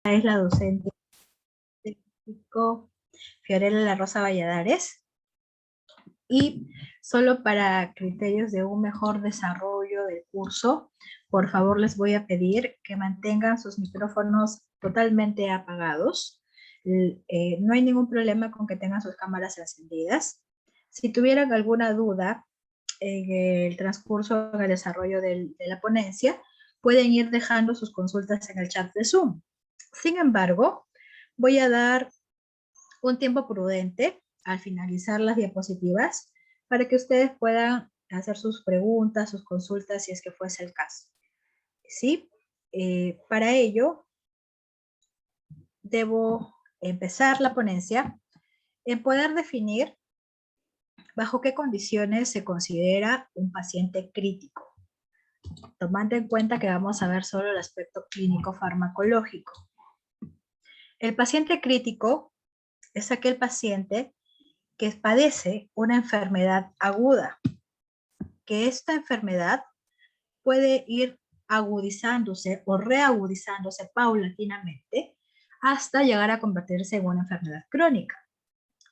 Es la docente de Fiorella La Rosa Valladares, y solo para criterios de un mejor desarrollo del curso, por favor les voy a pedir que mantengan sus micrófonos totalmente apagados. No hay ningún problema con que tengan sus cámaras encendidas. Si tuvieran alguna duda en el transcurso, en el desarrollo de la ponencia, pueden ir dejando sus consultas en el chat de Zoom. Sin embargo, voy a dar un tiempo prudente al finalizar las diapositivas para que ustedes puedan hacer sus preguntas, sus consultas, si es que fuese el caso. ¿Sí? Para ello, debo empezar la ponencia en poder definir bajo qué condiciones se considera un paciente crítico, tomando en cuenta que vamos a ver solo el aspecto clínico farmacológico. El paciente crítico es aquel paciente que padece una enfermedad aguda, que esta enfermedad puede ir agudizándose o reagudizándose paulatinamente hasta llegar a convertirse en una enfermedad crónica.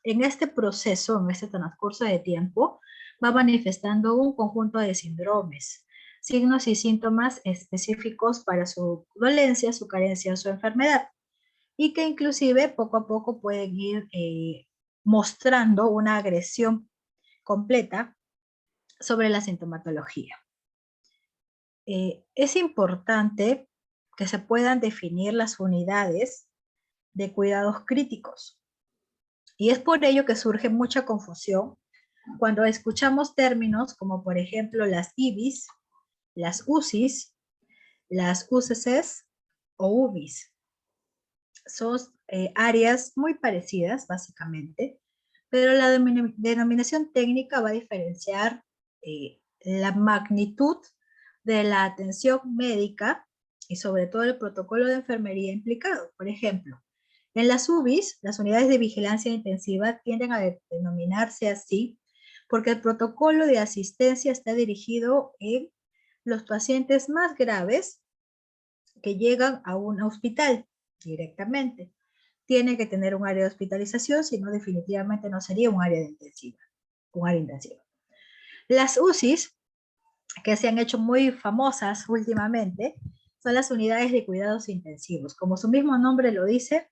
En este proceso, en este transcurso de tiempo, va manifestando un conjunto de síndromes, signos y síntomas específicos para su dolencia, su carencia o su enfermedad, y que inclusive poco a poco pueden ir mostrando una agresión completa sobre la sintomatología. Es importante que se puedan definir las unidades de cuidados críticos. Y es por ello que surge mucha confusión cuando escuchamos términos como, por ejemplo, las IBIs, las UCIs, las UCCs o UBIs. Son áreas muy parecidas, básicamente, pero la denominación técnica va a diferenciar la magnitud de la atención médica y sobre todo el protocolo de enfermería implicado. Por ejemplo, en las UBIs, las unidades de vigilancia intensiva tienden a denominarse así porque el protocolo de asistencia está dirigido en los pacientes más graves que llegan a un hospital directamente. Tiene que tener un área de hospitalización, si no definitivamente no sería un área intensiva. Las UCIs, que se han hecho muy famosas últimamente, son las unidades de cuidados intensivos. Como su mismo nombre lo dice,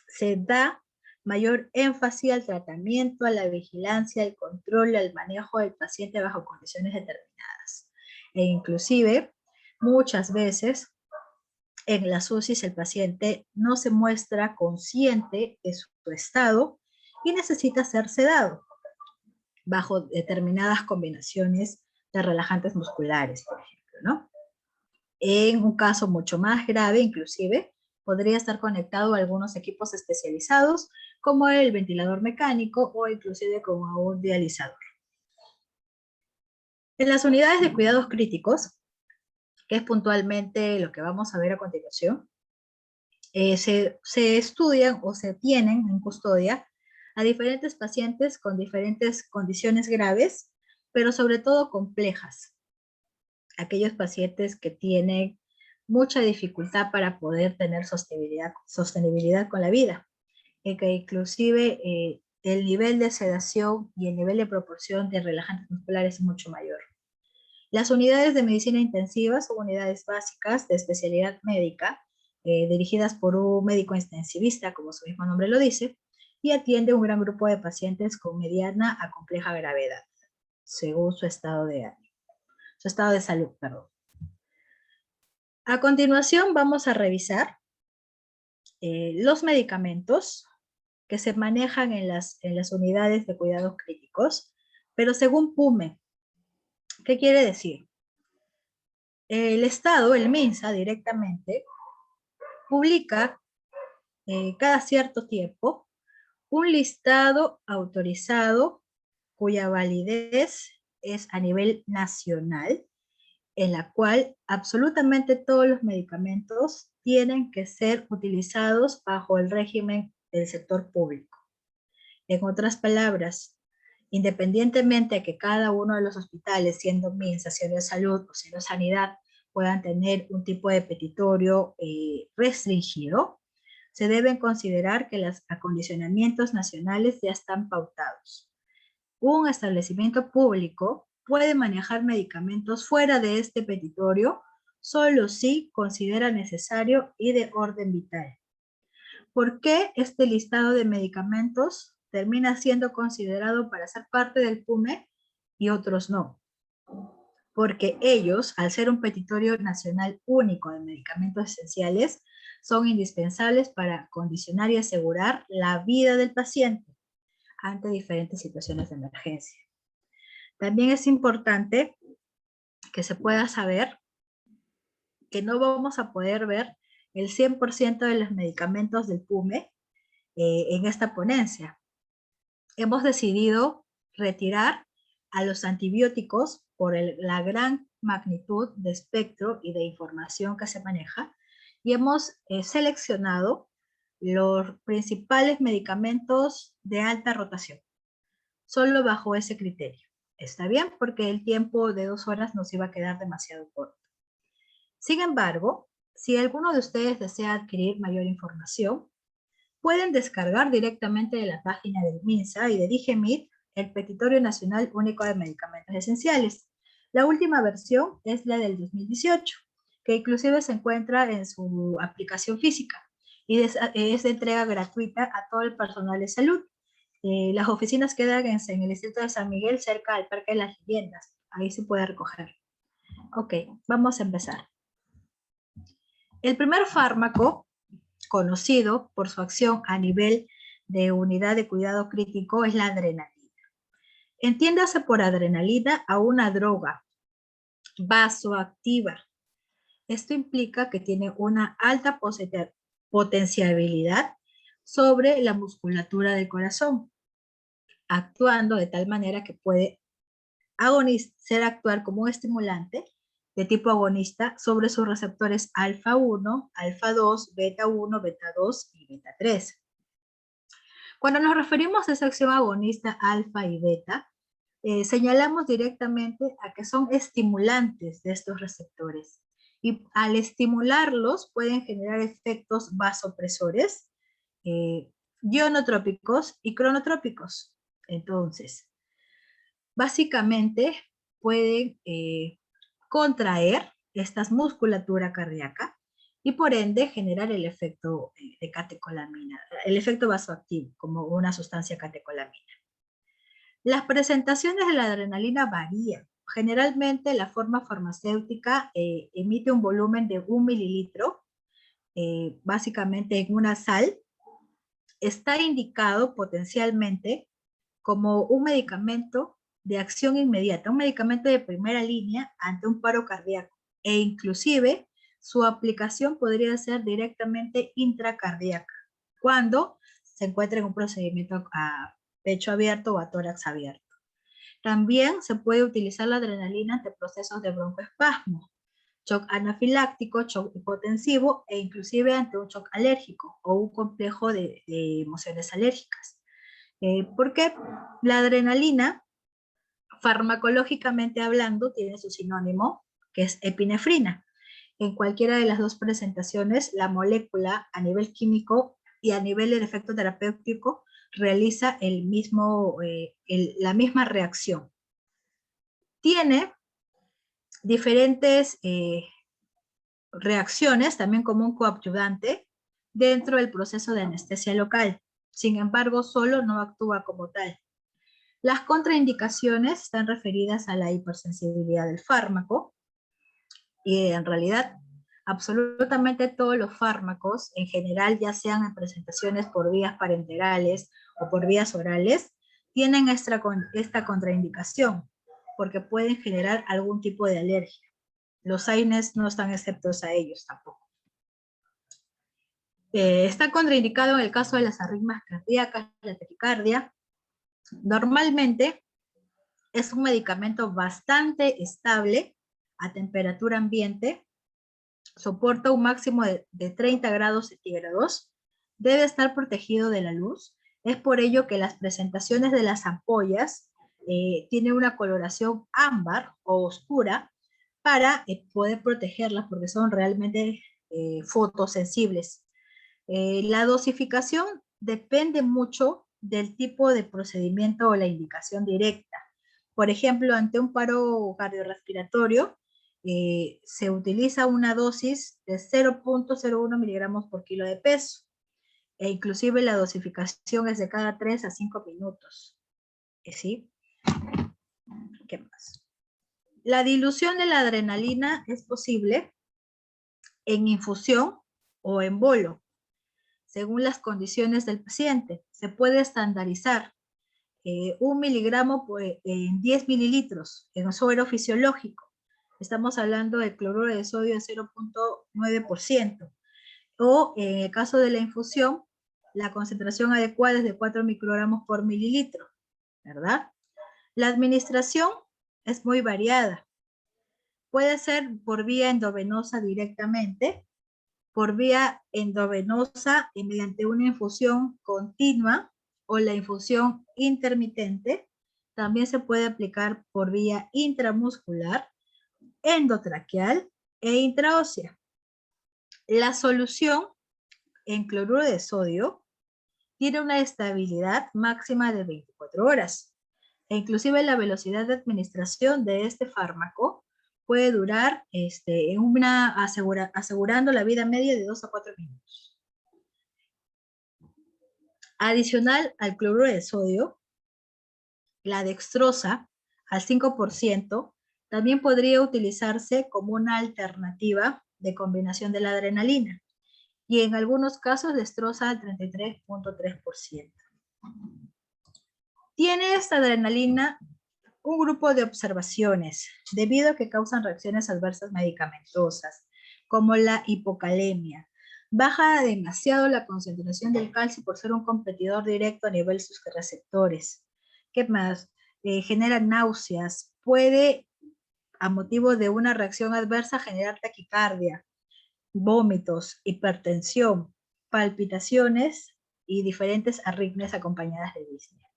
se da mayor énfasis al tratamiento, a la vigilancia, al control, al manejo del paciente bajo condiciones determinadas. E inclusive, muchas veces, en las UCIs el paciente no se muestra consciente de su estado y necesita ser sedado bajo determinadas combinaciones de relajantes musculares, por ejemplo, ¿no? En un caso mucho más grave, inclusive, podría estar conectado a algunos equipos especializados, como el ventilador mecánico o inclusive como un dializador. En las unidades de cuidados críticos, que es puntualmente lo que vamos a ver a continuación, se estudian o se tienen en custodia a diferentes pacientes con diferentes condiciones graves, pero sobre todo complejas. Aquellos pacientes que tienen mucha dificultad para poder tener sostenibilidad con la vida, que inclusive el nivel de sedación y el nivel de proporción de relajantes musculares es mucho mayor. Las unidades de medicina intensiva son unidades básicas de especialidad médica, dirigidas por un médico intensivista, como su mismo nombre lo dice, y atiende un gran grupo de pacientes con mediana a compleja gravedad, según su estado de salud, perdón. A continuación vamos a revisar los medicamentos que se manejan en las unidades de cuidados críticos, pero según PUME. ¿Qué quiere decir? El Estado, el MINSA directamente, publica cada cierto tiempo un listado autorizado cuya validez es a nivel nacional, en la cual absolutamente todos los medicamentos tienen que ser utilizados bajo el régimen del sector público. En otras palabras, independientemente de que cada uno de los hospitales, siendo MINSA, siendo salud o siendo sanidad, puedan tener un tipo de petitorio restringido, se deben considerar que los acondicionamientos nacionales ya están pautados. Un establecimiento público puede manejar medicamentos fuera de este petitorio solo si considera necesario y de orden vital. ¿Por qué este listado de medicamentos termina siendo considerado para ser parte del PUME y otros no? Porque ellos, al ser un petitorio nacional único de medicamentos esenciales, son indispensables para condicionar y asegurar la vida del paciente ante diferentes situaciones de emergencia. También es importante que se pueda saber que no vamos a poder ver el 100% de los medicamentos del PUME en esta ponencia. Hemos decidido retirar a los antibióticos por la gran magnitud de espectro y de información que se maneja, y hemos seleccionado los principales medicamentos de alta rotación, solo bajo ese criterio. Está bien, porque el tiempo de 2 horas nos iba a quedar demasiado corto. Sin embargo, si alguno de ustedes desea adquirir mayor información, pueden descargar directamente de la página del MINSA y de DIGEMIT el Petitorio Nacional Único de Medicamentos Esenciales. La última versión es la del 2018, que inclusive se encuentra en su aplicación física y es de entrega gratuita a todo el personal de salud. Las oficinas quedan en el distrito de San Miguel, cerca del Parque de las Leyendas. Ahí se puede recoger. Ok, vamos a empezar. El primer fármaco conocido por su acción a nivel de unidad de cuidado crítico es la adrenalina. Entiéndase por adrenalina a una droga vasoactiva. Esto implica que tiene una alta potenciabilidad sobre la musculatura del corazón, actuando de tal manera que puede actuar como un estimulante de tipo agonista sobre sus receptores alfa 1, alfa 2, beta 1, beta 2 y beta 3. Cuando nos referimos a esa acción agonista alfa y beta, señalamos directamente a que son estimulantes de estos receptores. Y al estimularlos pueden generar efectos vasopresores, ionotrópicos y cronotrópicos. Entonces, básicamente pueden contraer esta musculatura cardíaca y por ende generar el efecto de catecolamina, el efecto vasoactivo como una sustancia catecolamina. Las presentaciones de la adrenalina varían. Generalmente la forma farmacéutica emite un volumen de 1 mililitro, básicamente en una sal. Está indicado potencialmente como un medicamento de acción inmediata, un medicamento de primera línea ante un paro cardíaco, e inclusive su aplicación podría ser directamente intracardíaca, cuando se encuentra en un procedimiento a pecho abierto o a tórax abierto. También se puede utilizar la adrenalina ante procesos de broncoespasmo, shock anafiláctico, shock hipotensivo e inclusive ante un shock alérgico o un complejo de emociones alérgicas. Porque la adrenalina, farmacológicamente hablando, tiene su sinónimo, que es epinefrina. En cualquiera de las dos presentaciones, la molécula a nivel químico y a nivel del efecto terapéutico realiza la misma reacción. Tiene diferentes reacciones, también como un coadyuvante, dentro del proceso de anestesia local. Sin embargo, solo no actúa como tal. Las contraindicaciones están referidas a la hipersensibilidad del fármaco, y en realidad absolutamente todos los fármacos, en general, ya sean en presentaciones por vías parenterales o por vías orales, tienen esta contraindicación, porque pueden generar algún tipo de alergia. Los AINES no están exceptos a ellos tampoco. Está contraindicado en el caso de las arritmias cardíacas, la taquicardia. Normalmente es un medicamento bastante estable a temperatura ambiente, soporta un máximo de 30 grados centígrados, debe estar protegido de la luz. Es por ello que las presentaciones de las ampollas tienen una coloración ámbar o oscura, para poder protegerlas porque son realmente fotosensibles. La dosificación depende mucho del tipo de procedimiento o la indicación directa. Por ejemplo, ante un paro cardiorrespiratorio, se utiliza una dosis de 0,01 miligramos por kilo de peso, e inclusive la dosificación es de cada 3 a 5 minutos. ¿Sí? ¿Qué más? La dilución de la adrenalina es posible en infusión o en bolo, según las condiciones del paciente. Se puede estandarizar 1 miligramo en 10 mililitros en suero fisiológico. Estamos hablando de cloruro de sodio de 0,9%. O en el caso de la infusión, la concentración adecuada es de 4 microgramos por mililitro, ¿verdad? La administración es muy variada. Puede ser por vía endovenosa directamente, por vía endovenosa y mediante una infusión continua o la infusión intermitente. También se puede aplicar por vía intramuscular, endotraqueal e intraósea. La solución en cloruro de sodio tiene una estabilidad máxima de 24 horas. E inclusive la velocidad de administración de este fármaco puede durar asegurando la vida media de 2 a 4 minutos. Adicional al cloruro de sodio, la dextrosa al 5% también podría utilizarse como una alternativa de combinación de la adrenalina, y en algunos casos dextrosa al 33,3%. Tiene esta adrenalina un grupo de observaciones debido a que causan reacciones adversas medicamentosas, como la hipocalemia. Baja demasiado la concentración del calcio por ser un competidor directo a nivel de sus receptores. ¿Qué más? Genera náuseas. Puede, a motivo de una reacción adversa, generar taquicardia, vómitos, hipertensión, palpitaciones y diferentes arritmias acompañadas de disnea.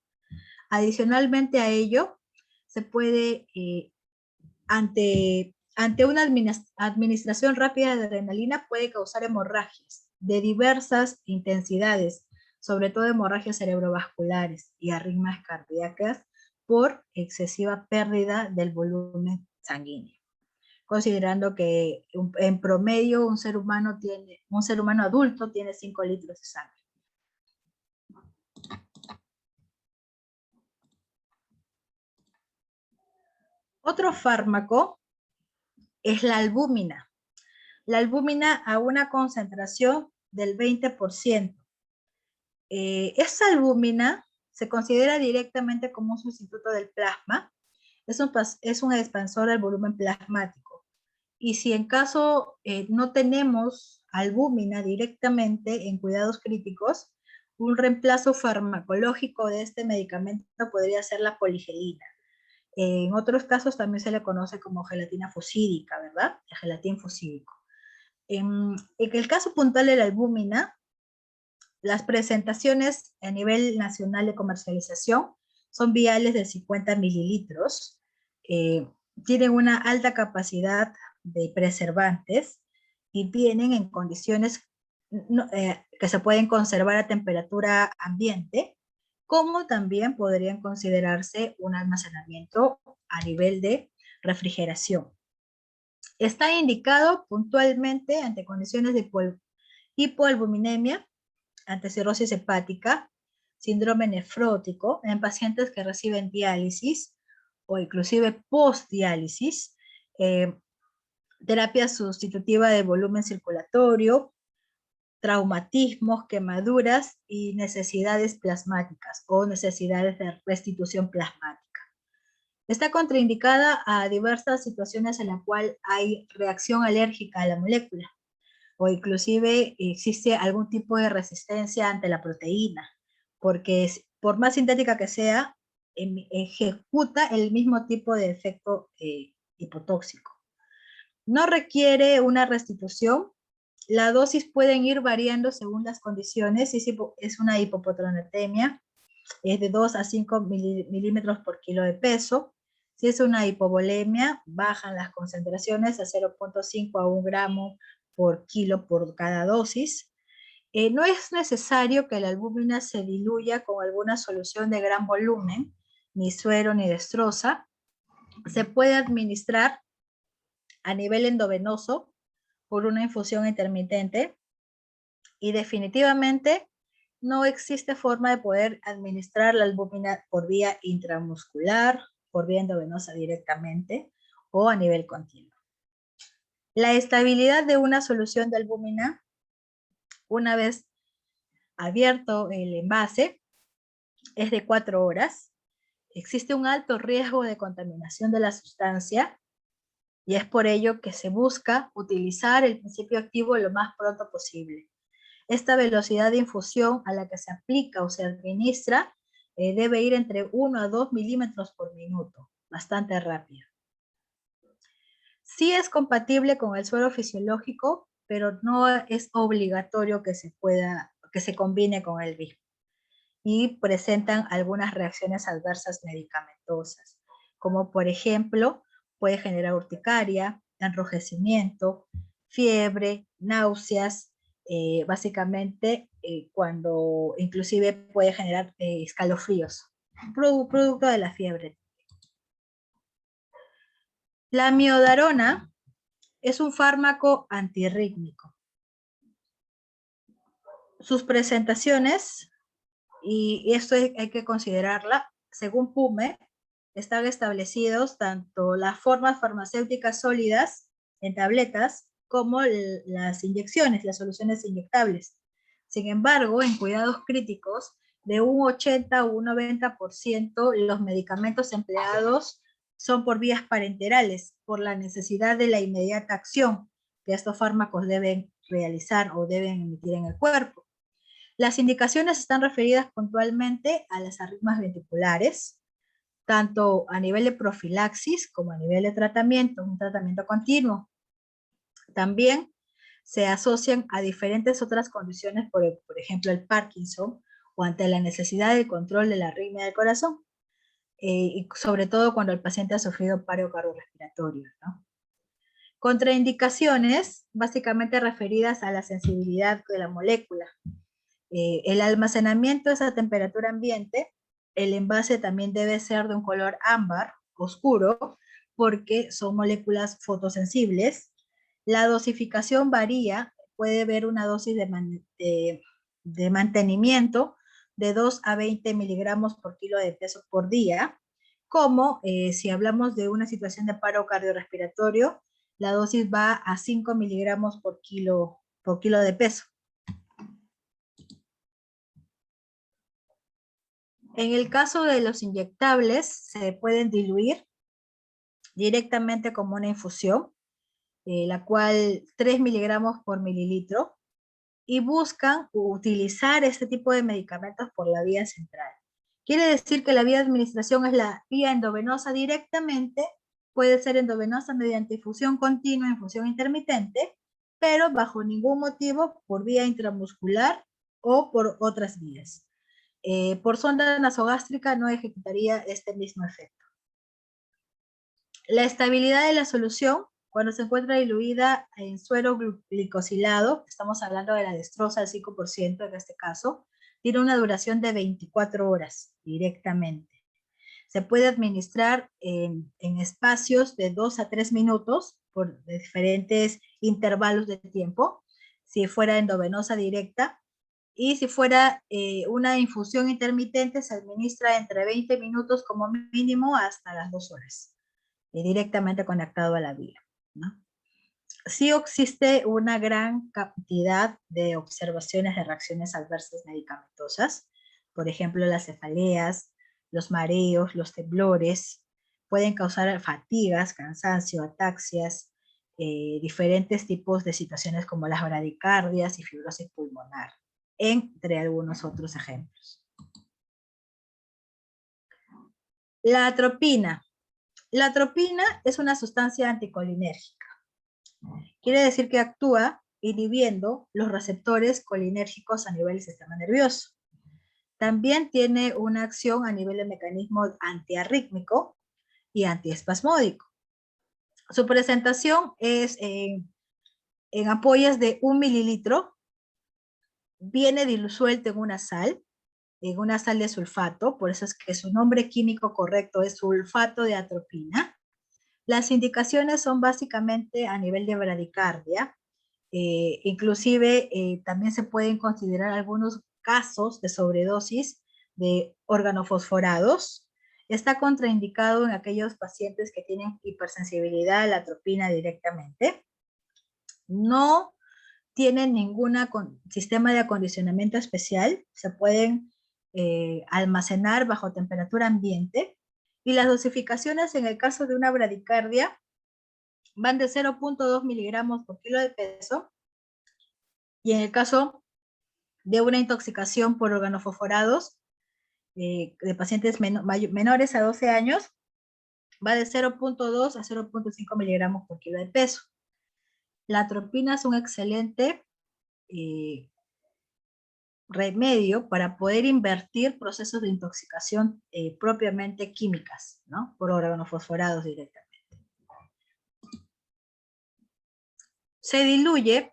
Adicionalmente a ello, se puede, ante una administración rápida de adrenalina, puede causar hemorragias de diversas intensidades, sobre todo hemorragias cerebrovasculares y arritmias cardíacas por excesiva pérdida del volumen sanguíneo. Considerando que en promedio un ser humano adulto tiene 5 litros de sangre. Otro fármaco es la albúmina. La albúmina a una concentración del 20%. Esta albúmina se considera directamente como un sustituto del plasma. Es un expansor del volumen plasmático. Y si en caso no tenemos albúmina directamente en cuidados críticos, un reemplazo farmacológico de este medicamento podría ser la poligelina. En otros casos también se le conoce como gelatina fosídica, ¿verdad? El gelatín fosídico. En el caso puntual de la albúmina, las presentaciones a nivel nacional de comercialización son viales de 50 mililitros, tienen una alta capacidad de preservantes y vienen en condiciones que se pueden conservar a temperatura ambiente, como también podrían considerarse un almacenamiento a nivel de refrigeración. Está indicado puntualmente ante condiciones de hipoalbuminemia, ante cirrosis hepática, síndrome nefrótico, en pacientes que reciben diálisis o inclusive postdiálisis, terapia sustitutiva de volumen circulatorio, traumatismos, quemaduras y necesidades plasmáticas o necesidades de restitución plasmática. Está contraindicada a diversas situaciones en las cuales hay reacción alérgica a la molécula o inclusive existe algún tipo de resistencia ante la proteína, porque por más sintética que sea, ejecuta el mismo tipo de efecto hipotóxico. No requiere una restitución. La dosis pueden ir variando según las condiciones. Si es una hipopotronatemia, es de 2 a 5 milímetros por kilo de peso. Si es una hipovolemia, bajan las concentraciones a 0,5 a 1 gramo por kilo por cada dosis. No es necesario que la albúmina se diluya con alguna solución de gran volumen, ni suero ni destroza. Se puede administrar a nivel endovenoso por una infusión intermitente y definitivamente no existe forma de poder administrar la albúmina por vía intramuscular, por vía endovenosa directamente o a nivel continuo. La estabilidad de una solución de albúmina, una vez abierto el envase, es de 4 horas. Existe un alto riesgo de contaminación de la sustancia y es por ello que se busca utilizar el principio activo lo más pronto posible. Esta velocidad de infusión a la que se aplica o se administra debe ir entre 1 a 2 milímetros por minuto, bastante rápido. Sí es compatible con el suero fisiológico, pero no es obligatorio que se combine con el mismo. Y presentan algunas reacciones adversas medicamentosas, como por ejemplo, puede generar urticaria, enrojecimiento, fiebre, náuseas, básicamente cuando inclusive puede generar escalofríos, producto de la fiebre. La amiodarona es un fármaco antirrítmico. Sus presentaciones, y esto hay que considerarla, según PUME, están establecidos tanto las formas farmacéuticas sólidas en tabletas como las inyecciones, las soluciones inyectables. Sin embargo, en cuidados críticos, de un 80 a un 90% los medicamentos empleados son por vías parenterales, por la necesidad de la inmediata acción que estos fármacos deben realizar o deben emitir en el cuerpo. Las indicaciones están referidas puntualmente a las arritmias ventriculares, tanto a nivel de profilaxis como a nivel de tratamiento, un tratamiento continuo. También se asocian a diferentes otras condiciones, por ejemplo el Parkinson, o ante la necesidad de control de la arritmia del corazón, y sobre todo cuando el paciente ha sufrido paro cardiorrespiratorio, ¿no? Contraindicaciones, básicamente referidas a la sensibilidad de la molécula. El almacenamiento es a temperatura ambiente, el envase también debe ser de un color ámbar, oscuro, porque son moléculas fotosensibles. La dosificación varía, puede haber una dosis de mantenimiento de 2 a 20 miligramos por kilo de peso por día, como si hablamos de una situación de paro cardiorrespiratorio, la dosis va a 5 miligramos por kilo de peso. En el caso de los inyectables, se pueden diluir directamente como una infusión, la cual 3 miligramos por mililitro, y buscan utilizar este tipo de medicamentos por la vía central. Quiere decir que la vía de administración es la vía endovenosa directamente, puede ser endovenosa mediante infusión continua, infusión intermitente, pero bajo ningún motivo por vía intramuscular o por otras vías. Por sonda nasogástrica no ejecutaría este mismo efecto. La estabilidad de la solución, cuando se encuentra diluida en suero glicosilado, estamos hablando de la destroza al 5% en este caso, tiene una duración de 24 horas directamente. Se puede administrar en espacios de 2 a 3 minutos por diferentes intervalos de tiempo, si fuera endovenosa directa, y si fuera una infusión intermitente, se administra entre 20 minutos como mínimo hasta las 2 horas, directamente conectado a la vía, ¿no? Sí existe una gran cantidad de observaciones de reacciones adversas medicamentosas, por ejemplo, las cefaleas, los mareos, los temblores, pueden causar fatigas, cansancio, ataxias, diferentes tipos de situaciones como las bradicardias y fibrosis pulmonar, entre algunos otros ejemplos. La atropina. La atropina es una sustancia anticolinérgica. Quiere decir que actúa inhibiendo los receptores colinérgicos a nivel del sistema nervioso. También tiene una acción a nivel del mecanismo antiarrítmico y antiespasmódico. Su presentación es en ampollas de 1 mililitro, viene disuelto en una sal de sulfato, por eso es que su nombre químico correcto es sulfato de atropina. Las indicaciones son básicamente a nivel de bradicardia, inclusive también se pueden considerar algunos casos de sobredosis de organofosforados. Está contraindicado en aquellos pacientes que tienen hipersensibilidad a la atropina directamente. No tienen ningún sistema de acondicionamiento especial, se pueden almacenar bajo temperatura ambiente, y las dosificaciones en el caso de una bradicardia van de 0.2 miligramos por kilo de peso, y en el caso de una intoxicación por organofosforados de pacientes menores a 12 años, va de 0.2 a 0.5 miligramos por kilo de peso. La atropina es un excelente remedio para poder invertir procesos de intoxicación propiamente químicas, ¿no? Por organofosforados directamente. Se diluye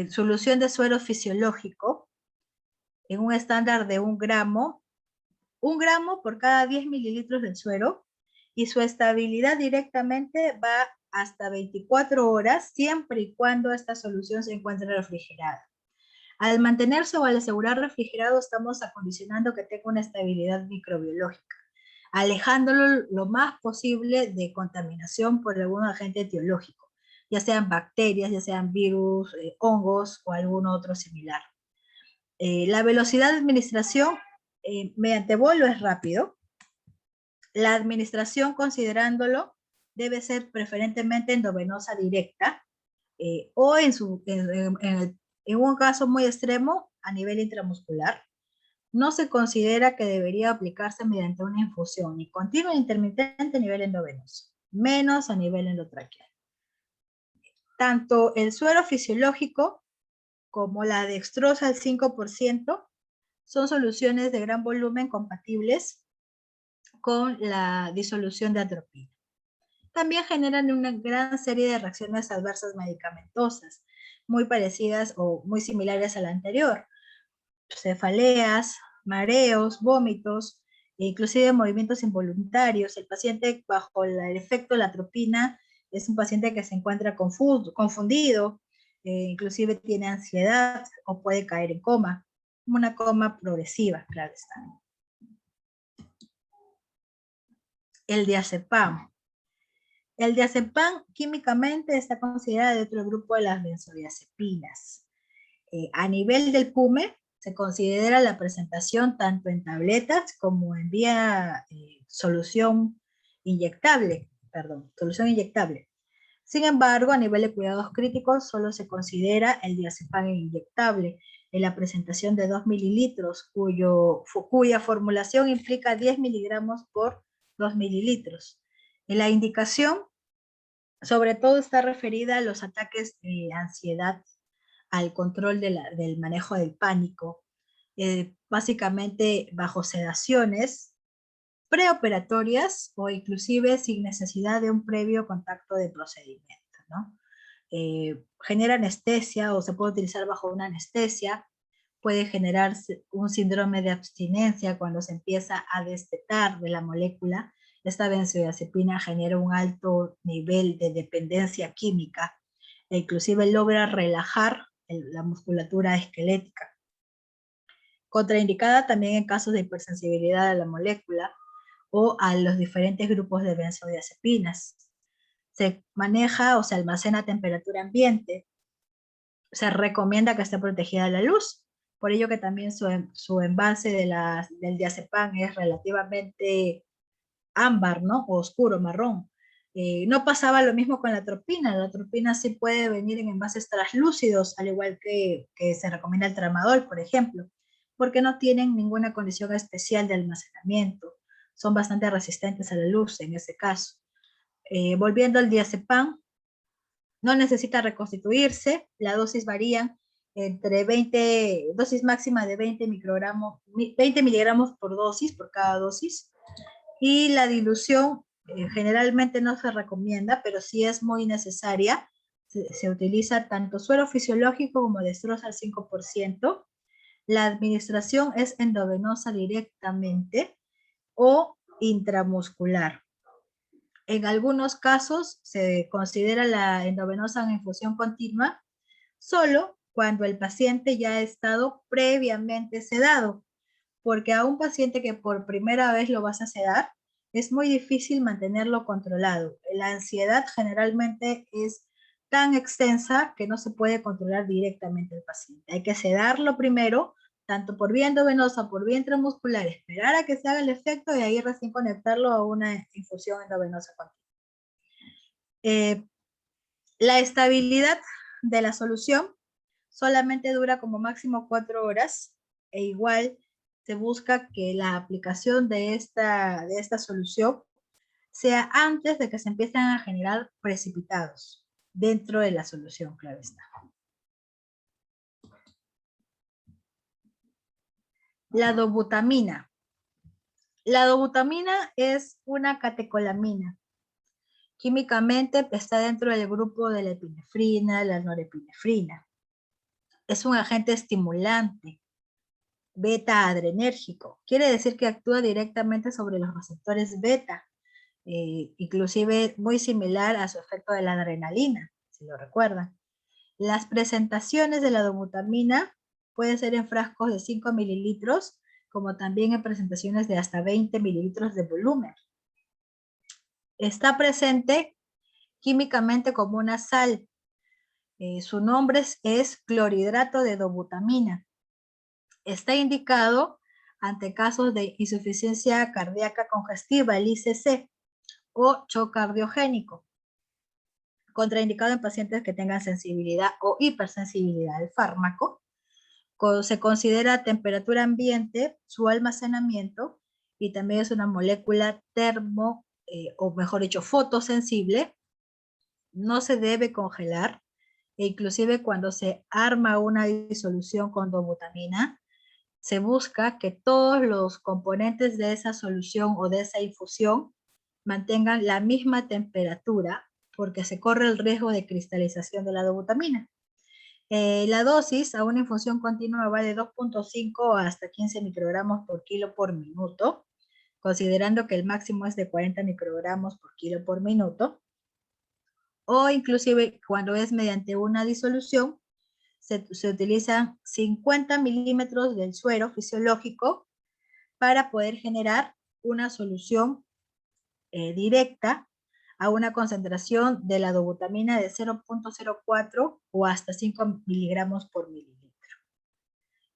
solución de suero fisiológico en un estándar de 1 gramo por cada 10 mililitros del suero, y su estabilidad directamente va hasta 24 horas, siempre y cuando esta solución se encuentre refrigerada. Al mantenerse o al asegurar refrigerado, estamos acondicionando que tenga una estabilidad microbiológica, alejándolo lo más posible de contaminación por algún agente etiológico, ya sean bacterias, ya sean virus, hongos o algún otro similar. La velocidad de administración mediante bolo es rápido. La administración, considerándolo, debe ser preferentemente endovenosa directa o en un caso muy extremo a nivel intramuscular. No se considera que debería aplicarse mediante una infusión ni continua ni intermitente a nivel endovenoso, menos a nivel endotraqueal. Tanto el suero fisiológico como la dextrosa al 5% son soluciones de gran volumen compatibles con la disolución de atropina. También generan una gran serie de reacciones adversas medicamentosas, muy parecidas o muy similares a la anterior. Cefaleas, mareos, vómitos, inclusive movimientos involuntarios. El paciente bajo el efecto de la atropina es un paciente que se encuentra confundido, inclusive tiene ansiedad o puede caer en coma, una coma progresiva, claro está. El diazepam. El diazepam químicamente está considerado dentro del grupo de las benzodiazepinas. A nivel del PUME, se considera la presentación tanto en tabletas como en vía solución inyectable. Sin embargo, a nivel de cuidados críticos, solo se considera el diazepam inyectable en la presentación de 2 mililitros, cuya formulación implica 10 miligramos por 2 mililitros. En la indicación, sobre todo está referida a los ataques de ansiedad, al control del manejo del pánico, básicamente bajo sedaciones preoperatorias o inclusive sin necesidad de un previo contacto de procedimiento, ¿no? Genera anestesia o se puede utilizar bajo una anestesia, puede generar un síndrome de abstinencia cuando se empieza a destetar de la molécula. Esta benzodiazepina genera un alto nivel de dependencia química e inclusive logra relajar la musculatura esquelética. Contraindicada también en casos de hipersensibilidad a la molécula o a los diferentes grupos de benzodiazepinas. Se maneja o se almacena a temperatura ambiente. Se recomienda que esté protegida de la luz. Por ello que también su envase del diazepam es relativamente ámbar, ¿no? O oscuro, marrón. No pasaba lo mismo con la atropina. La atropina sí puede venir en envases translúcidos, al igual que se recomienda el tramadol, por ejemplo, porque no tienen ninguna condición especial de almacenamiento. Son bastante resistentes a la luz en ese caso. Volviendo al diazepam, no necesita reconstituirse, la dosis varía entre dosis máxima de 20 miligramos por dosis, por cada dosis, Y la dilución generalmente no se recomienda, pero sí es muy necesaria. Se utiliza tanto suero fisiológico como destroza al 5%. La administración es endovenosa directamente o intramuscular. En algunos casos se considera la endovenosa en infusión continua solo cuando el paciente ya ha estado previamente sedado, porque a un paciente que por primera vez lo vas a sedar, es muy difícil mantenerlo controlado. La ansiedad generalmente es tan extensa que no se puede controlar directamente el paciente. Hay que sedarlo primero, tanto por vía endovenosa, por vía intramuscular, esperar a que se haga el efecto y ahí recién conectarlo a una infusión endovenosa continua. La estabilidad de la solución solamente dura como máximo 4 horas e igual se busca que la aplicación de esta solución sea antes de que se empiecen a generar precipitados dentro de la solución, claro está. La dobutamina. La dobutamina es una catecolamina. Químicamente está dentro del grupo de la epinefrina, la norepinefrina. Es un agente estimulante, beta adrenérgico. Quiere decir que actúa directamente sobre los receptores beta, inclusive muy similar a su efecto de la adrenalina, si lo recuerdan. Las presentaciones de la dobutamina pueden ser en frascos de 5 mililitros, como también en presentaciones de hasta 20 mililitros de volumen. Está presente químicamente como una sal. Su nombre es clorhidrato de dobutamina. Está indicado ante casos de insuficiencia cardíaca congestiva, el ICC, o shock cardiogénico. Contraindicado en pacientes que tengan sensibilidad o hipersensibilidad al fármaco. Se considera a temperatura ambiente su almacenamiento y también es una molécula termo, o mejor dicho, fotosensible. No se debe congelar e inclusive cuando se arma una disolución con dobutamina, se busca que todos los componentes de esa solución o de esa infusión mantengan la misma temperatura porque se corre el riesgo de cristalización de la dobutamina. La dosis a una infusión continua va de 2.5 hasta 15 microgramos por kilo por minuto, considerando que el máximo es de 40 microgramos por kilo por minuto, o inclusive cuando es mediante una disolución, se utilizan 50 milímetros del suero fisiológico para poder generar una solución directa a una concentración de la dobutamina de 0.04 o hasta 5 miligramos por mililitro.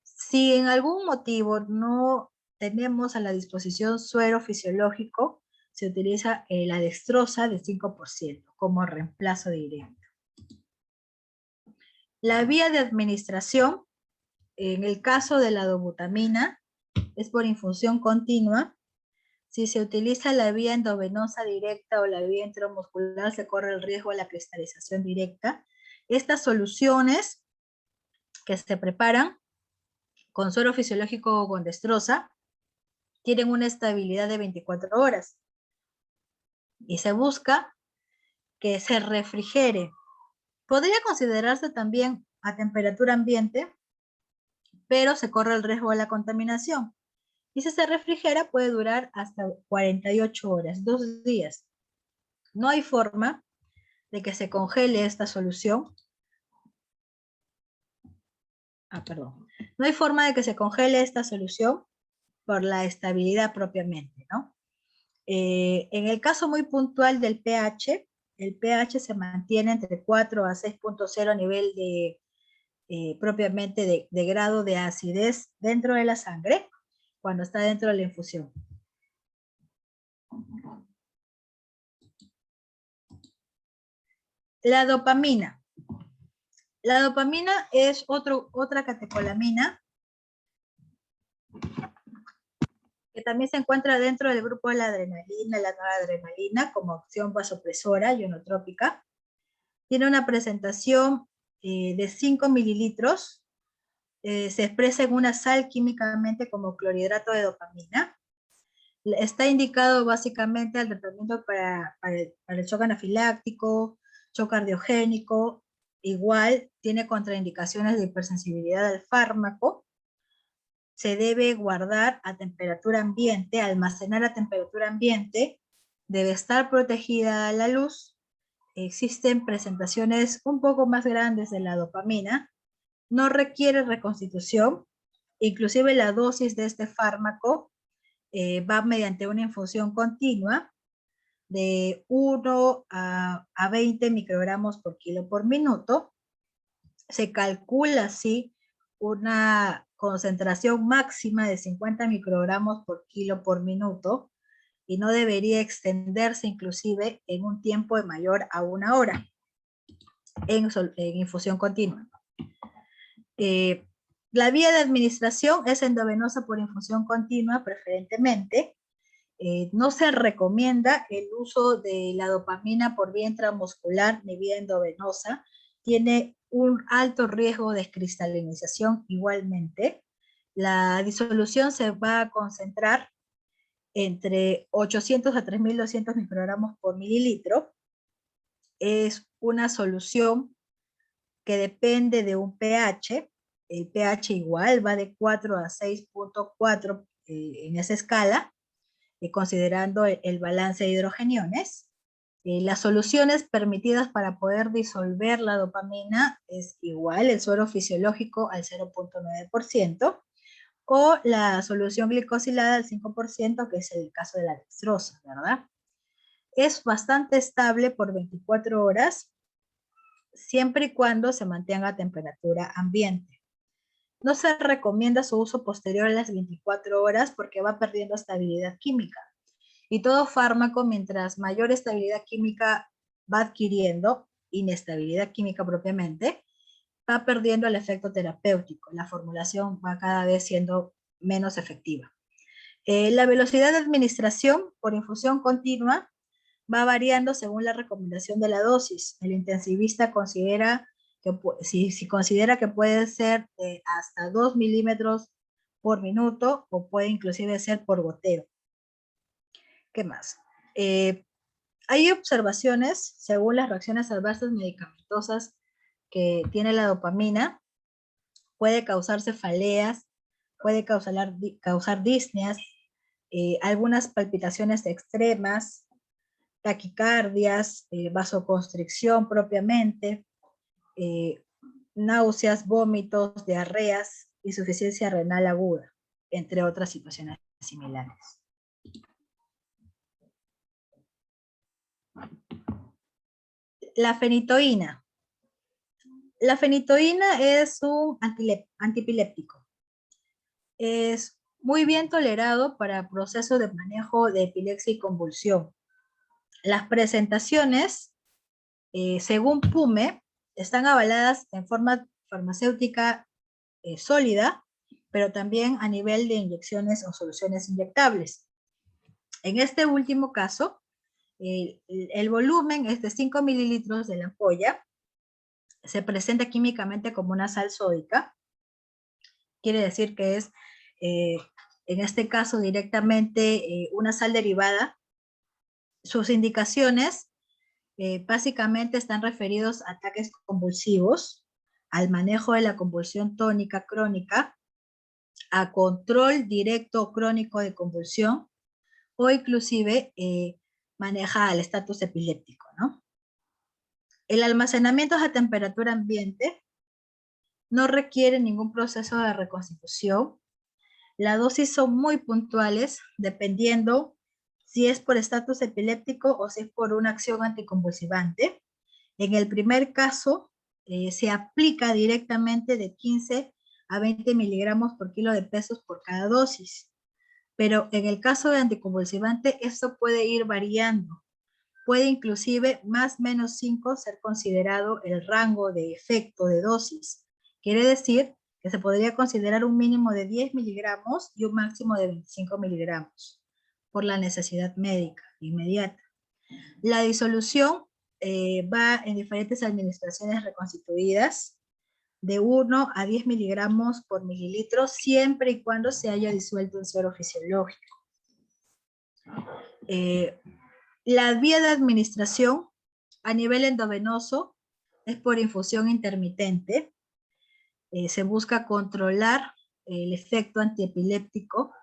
Si en algún motivo no tenemos a la disposición suero fisiológico, se utiliza la dextrosa de 5% como reemplazo directo. La vía de administración, en el caso de la dobutamina, es por infusión continua. Si se utiliza la vía endovenosa directa o la vía intramuscular, se corre el riesgo de la cristalización directa. Estas soluciones que se preparan con suero fisiológico o con dextrosa tienen una estabilidad de 24 horas y se busca que se refrigere. Podría considerarse también a temperatura ambiente, pero se corre el riesgo de la contaminación. Y si se refrigera puede durar hasta 48 horas, 2 días. No hay forma de que se congele esta solución. No hay forma de que se congele esta solución por la estabilidad propiamente, ¿no? En el caso muy puntual del pH, el pH se mantiene entre 4 a 6.0 a nivel de propiamente de grado de acidez dentro de la sangre cuando está dentro de la infusión. La dopamina. La dopamina es otra catecolamina que también se encuentra dentro del grupo de la adrenalina, la noradrenalina, como acción vasopresora ionotrópica. Tiene una presentación de 5 mililitros. Se expresa en una sal químicamente como clorhidrato de dopamina. Está indicado básicamente al tratamiento para el shock anafiláctico, shock cardiogénico. Igual tiene contraindicaciones de hipersensibilidad al fármaco. Se debe guardar a temperatura ambiente, almacenar a temperatura ambiente, debe estar protegida a la luz. Existen presentaciones un poco más grandes de la dopamina, no requiere reconstitución, inclusive la dosis de este fármaco va mediante una infusión continua de 1 a 20 microgramos por kilo por minuto. Se calcula así una concentración máxima de 50 microgramos por kilo por minuto y no debería extenderse inclusive en un tiempo de mayor a 1 hora en infusión continua. La vía de administración es endovenosa por infusión continua preferentemente. No se recomienda el uso de la dopamina por vía intramuscular ni vía endovenosa. Tiene un alto riesgo de descristalinización igualmente. La disolución se va a concentrar entre 800 a 3200 microgramos por mililitro. Es una solución que depende de un pH. El pH igual va de 4 a 6.4 en esa escala, considerando el balance de hidrogeniones. Las soluciones permitidas para poder disolver la dopamina es igual el suero fisiológico al 0.9% o la solución glicosilada al 5%, que es el caso de la dextrosa, ¿verdad? Es bastante estable por 24 horas, siempre y cuando se mantenga a temperatura ambiente. No se recomienda su uso posterior a las 24 horas porque va perdiendo estabilidad química. Y todo fármaco, mientras mayor estabilidad química va adquiriendo, inestabilidad química propiamente, va perdiendo el efecto terapéutico. La formulación va cada vez siendo menos efectiva. La velocidad de administración por infusión continua va variando según la recomendación de la dosis. El intensivista considera que si considera que puede ser hasta 2 milímetros por minuto o puede inclusive ser por goteo. ¿Qué más? Hay observaciones según las reacciones adversas medicamentosas que tiene la dopamina. Puede causar cefaleas, puede causar disneas, algunas palpitaciones extremas, taquicardias, vasoconstricción propiamente, náuseas, vómitos, diarreas, insuficiencia renal aguda, entre otras situaciones similares. La fenitoína. La fenitoína es un antipiléptico. Es muy bien tolerado para procesos de manejo de epilepsia y convulsión. Las presentaciones, según PUME, están avaladas en forma farmacéutica sólida, pero también a nivel de inyecciones o soluciones inyectables. En este último caso, el volumen es de 5 mililitros de la ampolla, se presenta químicamente como una sal sódica, quiere decir que es, en este caso, directamente una sal derivada. Sus indicaciones básicamente están referidos a ataques convulsivos, al manejo de la convulsión tónica crónica, a control directo crónico de convulsión, o inclusive maneja al estatus epiléptico, ¿no? El almacenamiento a temperatura ambiente no requiere ningún proceso de reconstitución. Las dosis son muy puntuales, dependiendo si es por estatus epiléptico o si es por una acción anticonvulsivante. En el primer caso, se aplica directamente de 15 a 20 miligramos por kilo de pesos por cada dosis. Pero en el caso de anticonvulsivante, esto puede ir variando. Puede inclusive más menos 5 ser considerado el rango de efecto de dosis. Quiere decir que se podría considerar un mínimo de 10 miligramos y un máximo de 25 miligramos por la necesidad médica inmediata. La disolución va en diferentes administraciones reconstituidas de 1 a 10 miligramos por mililitro, siempre y cuando se haya disuelto en suero fisiológico. La vía de administración a nivel endovenoso es por infusión intermitente. Se busca controlar el efecto antiepiléptico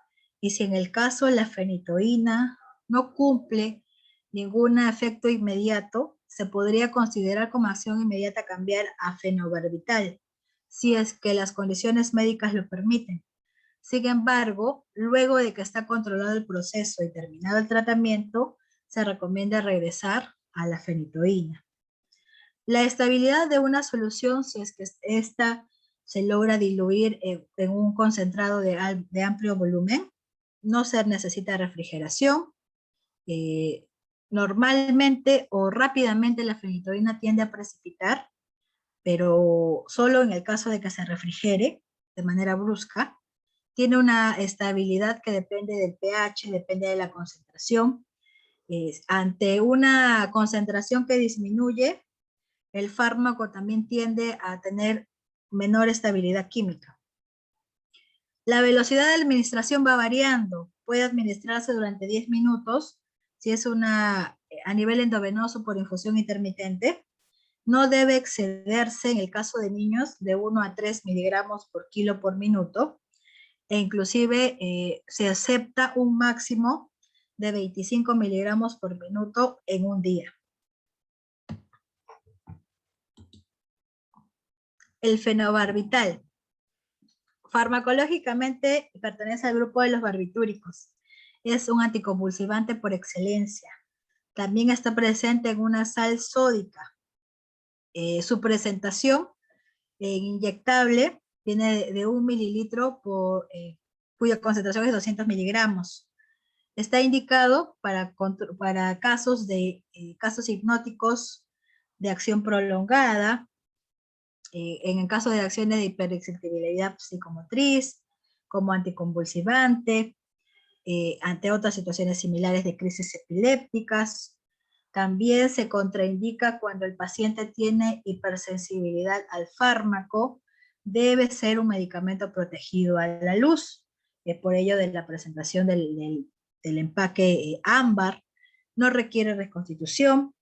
y si en el caso la fenitoína no cumple ningún efecto inmediato, se podría considerar como acción inmediata cambiar a fenobarbital, si es que las condiciones médicas lo permiten. Sin embargo, luego de que está controlado el proceso y terminado el tratamiento, se recomienda regresar a la fenitoína. La estabilidad de una solución, si es que esta se logra diluir en un concentrado de amplio volumen, no se necesita refrigeración. Normalmente o rápidamente la fenitoína tiende a precipitar, pero solo en el caso de que se refrigere de manera brusca. Tiene una estabilidad que depende del pH, depende de la concentración. Ante una concentración que disminuye, el fármaco también tiende a tener menor estabilidad química. La velocidad de administración va variando. Puede administrarse durante 10 minutos si es a nivel endovenoso por infusión intermitente. No debe excederse en el caso de niños de 1 a 3 miligramos por kilo por minuto e inclusive se acepta un máximo de 25 miligramos por minuto en un día. El fenobarbital. Farmacológicamente pertenece al grupo de los barbitúricos. Es un anticonvulsivante por excelencia. También está presente en una sal sódica. Su presentación inyectable viene de 1 mililitro cuya concentración es 200 miligramos. Está indicado para casos hipnóticos de acción prolongada, en el caso de acciones de hiperexcitabilidad psicomotriz, como anticonvulsivante, ante otras situaciones similares de crisis epilépticas. También se contraindica cuando el paciente tiene hipersensibilidad al fármaco, debe ser un medicamento protegido a la luz. Por ello de la presentación del empaque ámbar, no requiere reconstitución.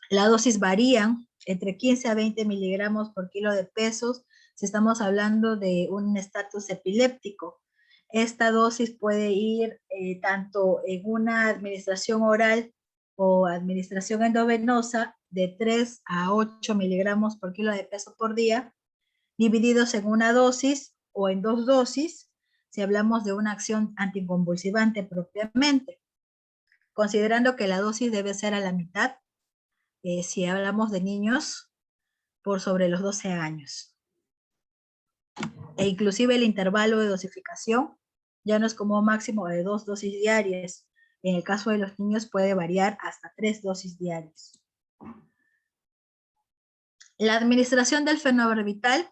La dosis varían entre 15 a 20 miligramos por kilo de pesos si estamos hablando de un estatus epiléptico. Esta dosis puede ir tanto en una administración oral o administración endovenosa de 3 a 8 miligramos por kilo de peso por día, divididos en una dosis o en dos dosis, si hablamos de una acción anticonvulsivante propiamente, considerando que la dosis debe ser a la mitad si hablamos de niños por sobre los 12 años. E inclusive el intervalo de dosificación ya no es como máximo de 2 dosis diarias. En el caso de los niños puede variar hasta 3 dosis diarias. La administración del fenobarbital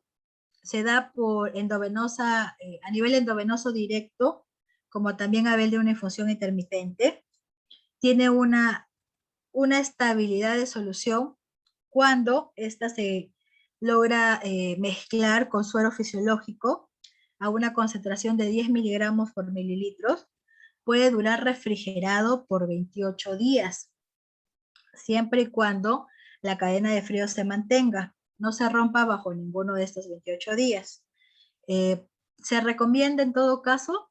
se da por endovenosa, a nivel endovenoso directo, como también a nivel de una infusión intermitente. Tiene una estabilidad de solución cuando esta se logra mezclar con suero fisiológico a una concentración de 10 miligramos por mililitros. Puede durar refrigerado por 28 días, siempre y cuando la cadena de frío se mantenga, no se rompa bajo ninguno de estos 28 días. Se recomienda en todo caso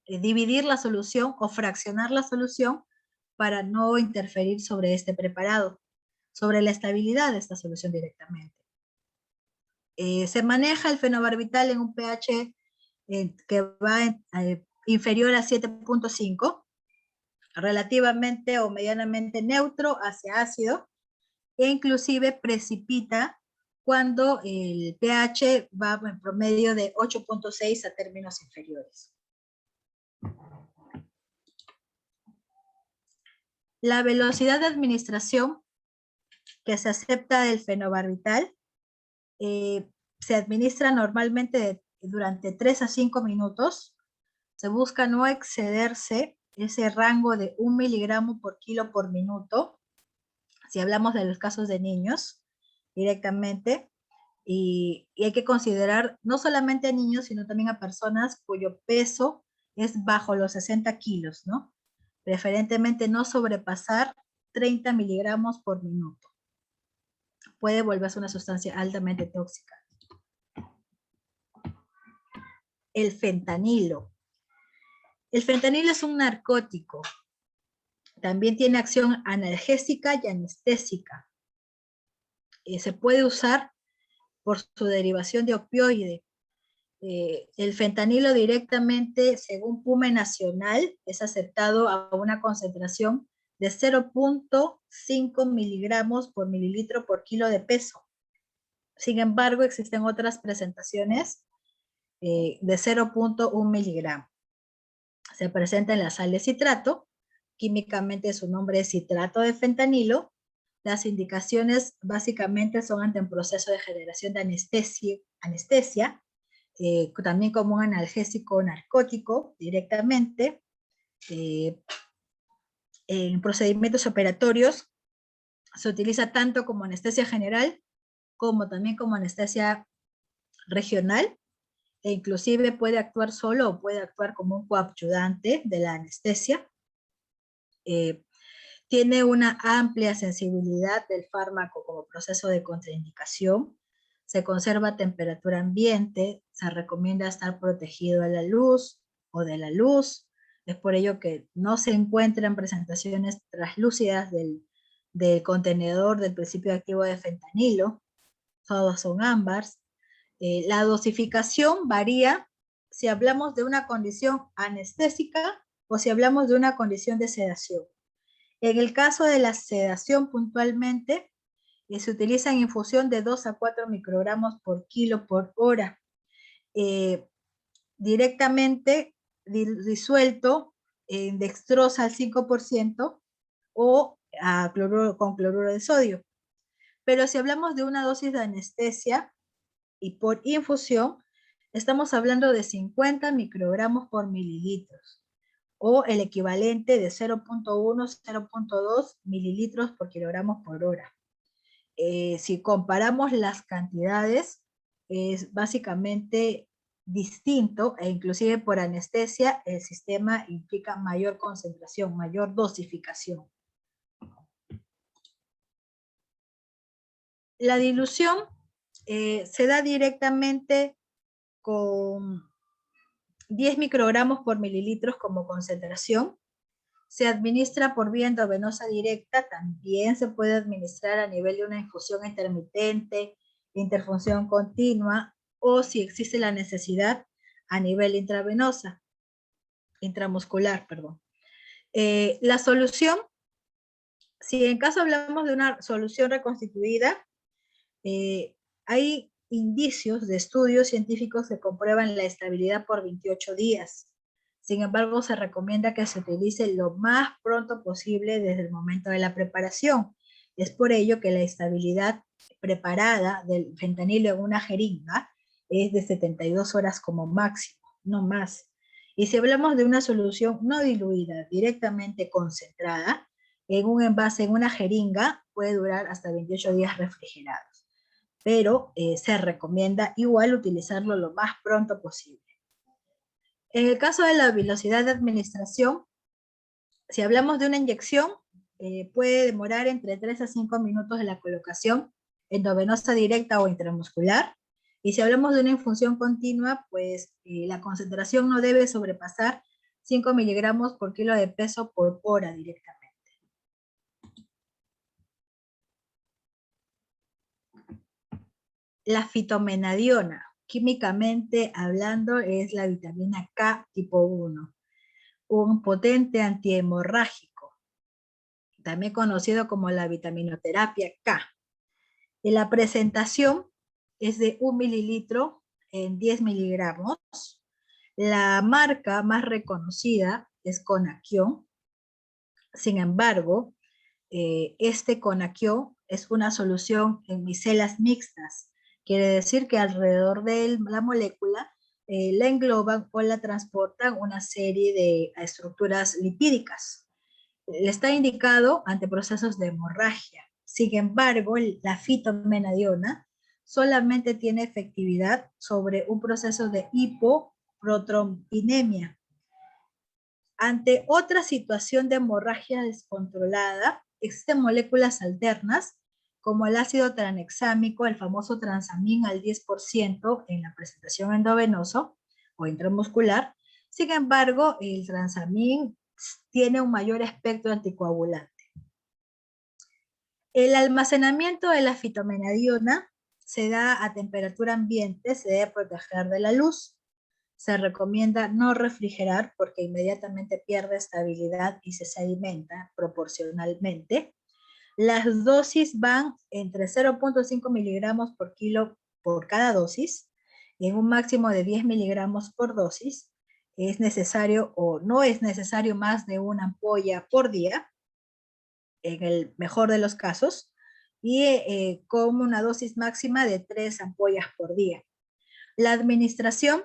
dividir la solución o fraccionar la solución para no interferir sobre este preparado, sobre la estabilidad de esta solución directamente. Se maneja el fenobarbital en un pH que va inferior a 7.5, relativamente o medianamente neutro hacia ácido, e inclusive precipita cuando el pH va en promedio de 8.6 a términos inferiores. La velocidad de administración que se acepta del fenobarbital se administra normalmente durante 3 a 5 minutos. Se busca no excederse ese rango de 1 miligramo por kilo por minuto, si hablamos de los casos de niños directamente, y hay que considerar no solamente a niños, sino también a personas cuyo peso es bajo los 60 kilos, ¿no? preferentemente no sobrepasar 30 miligramos por minuto. Puede volverse una sustancia altamente tóxica. El fentanilo. El fentanilo es un narcótico. También tiene acción analgésica y anestésica. Se puede usar por su derivación de opioide. El fentanilo directamente, según PUME Nacional, es aceptado a una concentración de 0.5 miligramos por mililitro por kilo de peso. Sin embargo, existen otras presentaciones de 0.1 miligramo. Se presenta en la sal de citrato, químicamente su nombre es citrato de fentanilo. Las indicaciones básicamente son ante un proceso de generación de anestesia, también como un analgésico narcótico directamente, en procedimientos operatorios se utiliza tanto como anestesia general como también como anestesia regional, e inclusive puede actuar solo o puede actuar como un coadyuvante de la anestesia. Tiene una amplia sensibilidad del fármaco como proceso de contraindicación. Se conserva a temperatura ambiente, se recomienda estar protegido a la luz o de la luz. Es por ello que no se encuentran presentaciones translúcidas del contenedor del principio activo de fentanilo. Todos son ámbars. La dosificación varía si hablamos de una condición anestésica o si hablamos de una condición de sedación. En el caso de la sedación puntualmente, se utiliza en infusión de 2 a 4 microgramos por kilo por hora. Directamente disuelto en dextrosa al 5% o con cloruro de sodio. Pero si hablamos de una dosis de anestesia y por infusión, estamos hablando de 50 microgramos por mililitros, o el equivalente de 0.1, 0.2 mililitros por kilogramos por hora. Si comparamos las cantidades, es básicamente distinto, e inclusive por anestesia, el sistema implica mayor concentración, mayor dosificación. La dilución se da directamente con 10 microgramos por mililitros como concentración. Se administra por vía endovenosa directa, también se puede administrar a nivel de una infusión intermitente, interfunción continua, o si existe la necesidad a nivel intramuscular, perdón. La solución, si en caso hablamos de una solución reconstituida, hay indicios de estudios científicos que comprueban la estabilidad por 28 días. Sin embargo, se recomienda que se utilice lo más pronto posible desde el momento de la preparación. Es por ello que la estabilidad preparada del fentanilo en una jeringa es de 72 horas como máximo, no más. Y si hablamos de una solución no diluida, directamente concentrada, en un envase, en una jeringa, puede durar hasta 28 días refrigerados. Pero se recomienda igual utilizarlo lo más pronto posible. En el caso de la velocidad de administración, si hablamos de una inyección, puede demorar entre 3 a 5 minutos de la colocación endovenosa directa o intramuscular. Y si hablamos de una infusión continua, pues la concentración no debe sobrepasar 5 miligramos por kilo de peso por hora directamente. La fitomenadiona, químicamente hablando, es la vitamina K tipo 1, un potente antihemorrágico, también conocido como la vitaminoterapia K. Y la presentación es de 1 mililitro en 10 miligramos. La marca más reconocida es Conaquion. Sin embargo, este Conaquion es una solución en micelas mixtas. Quiere decir que alrededor de la molécula la engloban o la transportan una serie de estructuras lipídicas. Está indicado ante procesos de hemorragia. Sin embargo, la fitomenadiona solamente tiene efectividad sobre un proceso de hipoprotrombinemia. Ante otra situación de hemorragia descontrolada, existen moléculas alternas como el ácido tranexámico, el famoso transamin al 10% en la presentación endovenoso o intramuscular. Sin embargo, el transamin tiene un mayor espectro anticoagulante. El almacenamiento de la fitomenadiona se da a temperatura ambiente, se debe proteger de la luz. Se recomienda no refrigerar porque inmediatamente pierde estabilidad y se sedimenta proporcionalmente. Las dosis van entre 0.5 miligramos por kilo por cada dosis, en un máximo de 10 miligramos por dosis. Es necesario o no es necesario más de una ampolla por día, en el mejor de los casos, y con una dosis máxima de 3 ampollas por día. La administración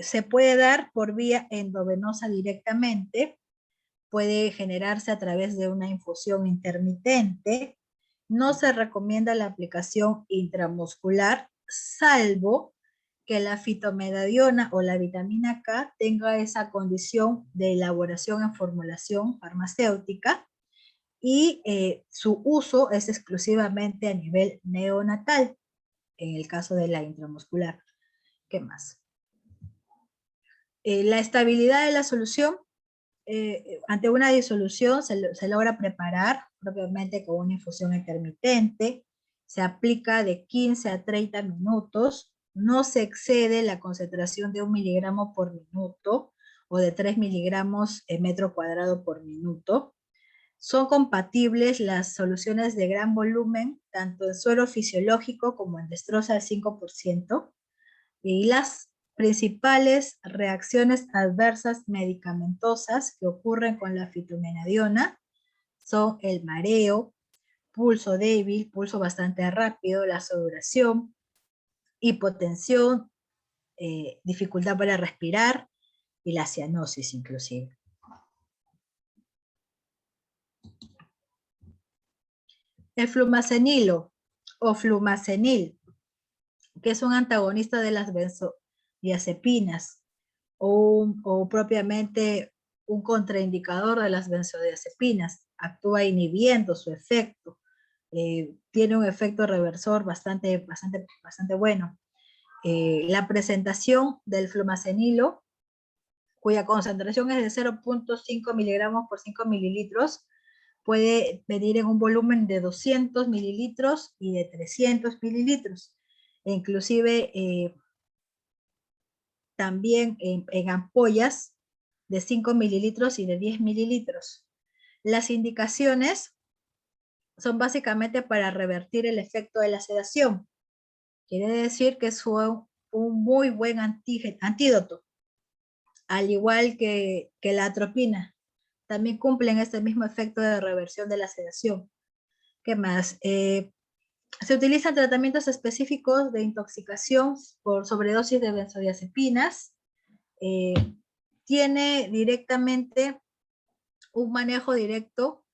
se puede dar por vía endovenosa directamente, puede generarse a través de una infusión intermitente. No se recomienda la aplicación intramuscular, salvo que la fitomedadiona o la vitamina K tenga esa condición de elaboración en formulación farmacéutica y su uso es exclusivamente a nivel neonatal, en el caso de la intramuscular. ¿Qué más? La estabilidad de la solución, ante una disolución se logra preparar propiamente con una infusión intermitente, se aplica de 15 a 30 minutos, no se excede la concentración de 1 miligramo por minuto o de 3 miligramos en metro cuadrado por minuto. Son compatibles las soluciones de gran volumen, tanto en suero fisiológico como en destroza al 5%, y las principales reacciones adversas medicamentosas que ocurren con la fitomenadiona son el mareo, pulso débil, pulso bastante rápido, la sudoración, hipotensión, dificultad para respirar y la cianosis inclusive. El flumacenilo o flumacenil, que es un antagonista de las benzodiazepinas o propiamente un contraindicador de las benzodiazepinas, actúa inhibiendo su efecto, tiene un efecto reversor bastante bueno. La presentación del flumacenilo, cuya concentración es de 0.5 miligramos por 5 mililitros, puede venir en un volumen de 200 mililitros y de 300 mililitros. E inclusive también en ampollas de 5 mililitros y de 10 mililitros. Las indicaciones son básicamente para revertir el efecto de la sedación. Quiere decir que es un muy buen antídoto, al igual que la atropina. También cumplen este mismo efecto de reversión de la sedación. ¿Qué más? Se utilizan tratamientos específicos de intoxicación por sobredosis de benzodiazepinas. Tiene directamente un manejo directo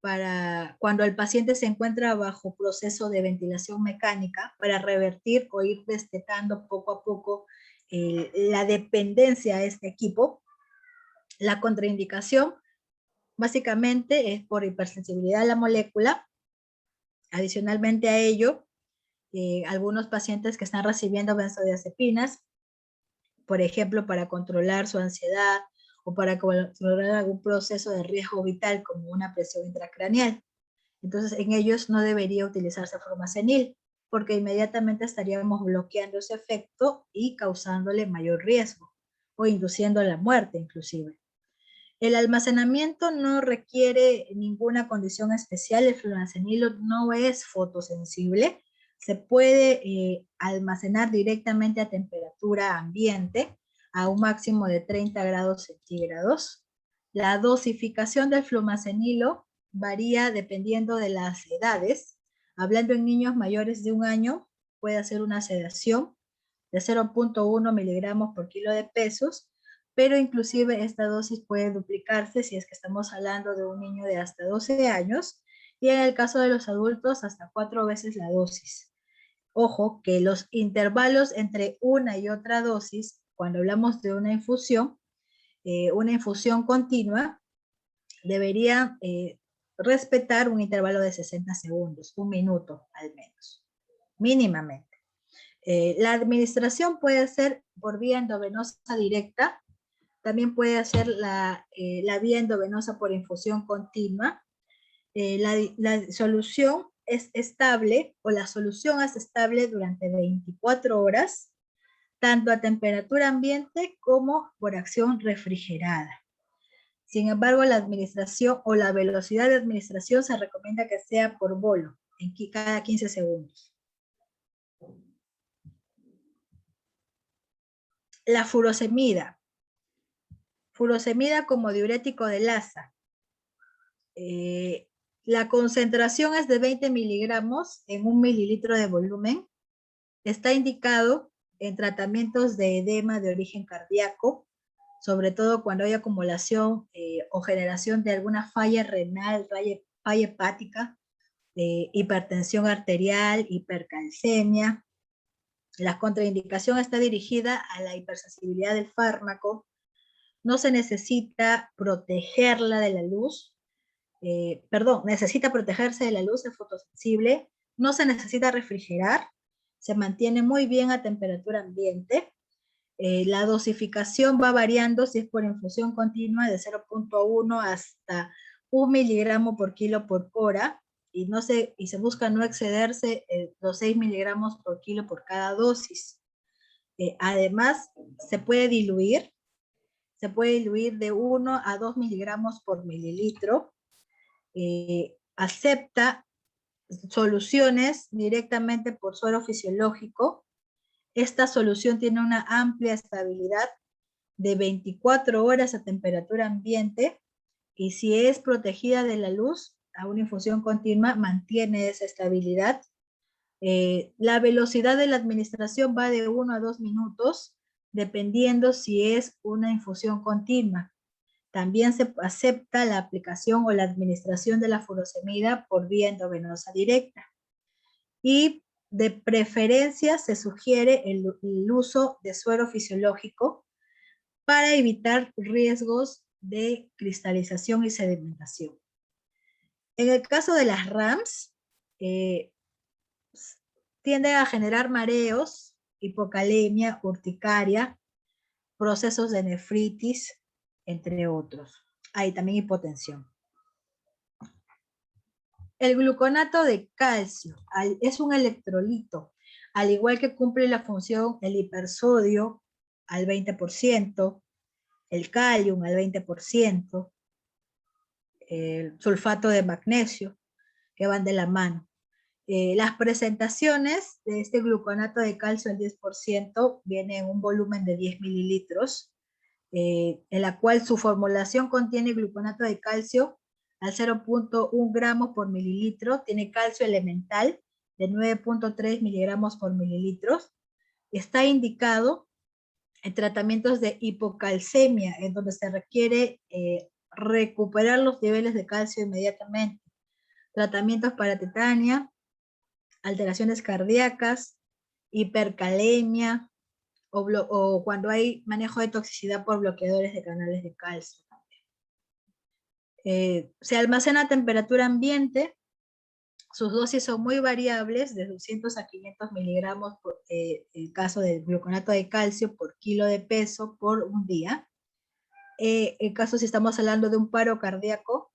para cuando el paciente se encuentra bajo proceso de ventilación mecánica para revertir o ir destetando poco a poco la dependencia a este equipo. La contraindicación básicamente es por hipersensibilidad a la molécula. Adicionalmente a ello, algunos pacientes que están recibiendo benzodiazepinas, por ejemplo, para controlar su ansiedad o para controlar algún proceso de riesgo vital como una presión intracraneal. Entonces, en ellos no debería utilizarse flumacenil, porque inmediatamente estaríamos bloqueando ese efecto y causándole mayor riesgo o induciendo la muerte inclusive. El almacenamiento no requiere ninguna condición especial. El flumacenilo no es fotosensible. Se puede almacenar directamente a temperatura ambiente a un máximo de 30 grados centígrados. La dosificación del flumacenilo varía dependiendo de las edades. Hablando en niños mayores de 1 año, puede hacer una sedación de 0.1 miligramos por kilo de pesos, pero inclusive esta dosis puede duplicarse si es que estamos hablando de un niño de hasta 12 años y en el caso de los adultos hasta 4 veces la dosis. Ojo que los intervalos entre una y otra dosis, cuando hablamos de una infusión, una infusión continua, debería respetar un intervalo de 60 segundos, un minuto al menos, mínimamente. La administración puede ser por vía endovenosa directa, también puede ser la vía endovenosa por infusión continua. La solución es estable, o la solución es estable durante 24 horas, tanto a temperatura ambiente como por acción refrigerada. Sin embargo, la administración o la velocidad de administración se recomienda que sea por bolo, en cada 15 segundos. La furosemida. Furosemida como diurético de Lassa. La concentración es de 20 miligramos en 1 mililitro de volumen. Está indicado en tratamientos de edema de origen cardíaco, sobre todo cuando hay acumulación o generación de alguna falla renal, falla hepática, hipertensión arterial, hipercalcemia. La contraindicación está dirigida a la hipersensibilidad del fármaco. No se necesita protegerla de la luz, necesita protegerse de la luz, es fotosensible, no se necesita refrigerar, se mantiene muy bien a temperatura ambiente. La dosificación va variando si es por infusión continua de 0.1 hasta 1 miligramo por kilo por hora, y se busca no excederse los 6 miligramos por kilo por cada dosis. Además, se puede diluir de 1 a 2 miligramos por mililitro. Acepta soluciones directamente por suero fisiológico. Esta solución tiene una amplia estabilidad de 24 horas a temperatura ambiente, y si es protegida de la luz a una infusión continua, mantiene esa estabilidad. La velocidad de la administración va de 1 a 2 minutos, dependiendo si es una infusión continua. También se acepta la aplicación o la administración de la furosemida por vía endovenosa directa. Y de preferencia se sugiere el uso de suero fisiológico para evitar riesgos de cristalización y sedimentación. En el caso de las RAMS, tienden a generar mareos, hipocalemia, urticaria, procesos de nefritis, entre otros. Hay también hipotensión. El gluconato de calcio es un electrolito, al igual que cumple la función el hipersodio al 20%, el calium al 20%, el sulfato de magnesio, que van de la mano. Las presentaciones de este gluconato de calcio al 10% viene en un volumen de 10 mililitros, en la cual su formulación contiene gluconato de calcio al 0.1 gramos por mililitro, tiene calcio elemental de 9.3 miligramos por mililitro. Está indicado en tratamientos de hipocalcemia, en donde se requiere recuperar los niveles de calcio inmediatamente. Tratamientos para tetania, alteraciones cardíacas, hipercalemia, o cuando hay manejo de toxicidad por bloqueadores de canales de calcio. Se almacena a temperatura ambiente. Sus dosis son muy variables, de 200 a 500 miligramos por el caso del gluconato de calcio por kilo de peso por un día. En caso si estamos hablando de un paro cardíaco,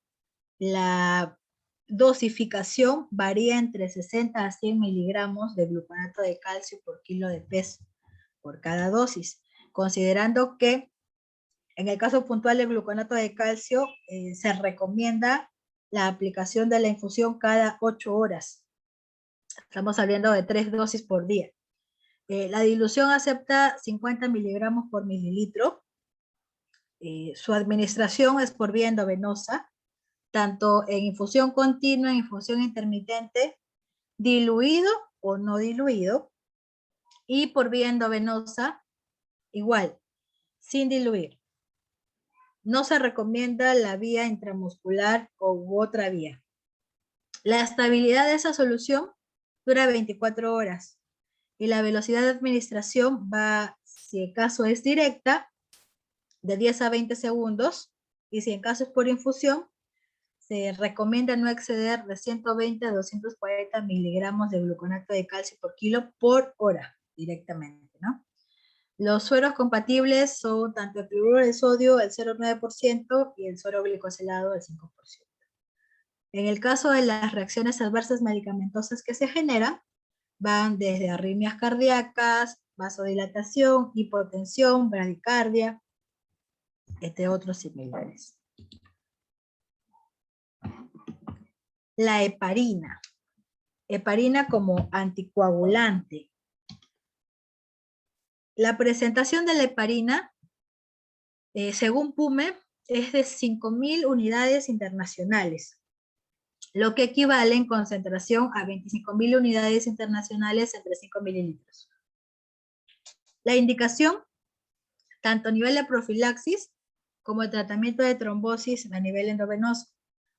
la dosificación varía entre 60 a 100 miligramos de gluconato de calcio por kilo de peso por cada dosis, considerando que en el caso puntual del gluconato de calcio se recomienda la aplicación de la infusión cada 8 horas. Estamos hablando de 3 dosis por día. La dilución acepta 50 miligramos por mililitro. Su administración es por vía endovenosa, tanto en infusión continua, en infusión intermitente, diluido o no diluido, y por vía endovenosa, igual, sin diluir. No se recomienda la vía intramuscular u otra vía. La estabilidad de esa solución dura 24 horas y la velocidad de administración va, si el caso es directa, de 10 a 20 segundos, y si en caso es por infusión, se recomienda no exceder de 120 a 240 miligramos de gluconato de calcio por kilo por hora, directamente, ¿no? Los sueros compatibles son tanto el cloruro de sodio, el 0,9%, y el suero glicosilado, el 5%. En el caso de las reacciones adversas medicamentosas que se generan, van desde arritmias cardíacas, vasodilatación, hipotensión, bradicardia, entre otros similares. La heparina. Heparina como anticoagulante. La presentación de la heparina, según PUME, es de 5.000 unidades internacionales, lo que equivale en concentración a 25.000 unidades internacionales entre 5 mililitros. La indicación, tanto a nivel de profilaxis como el tratamiento de trombosis a nivel endovenoso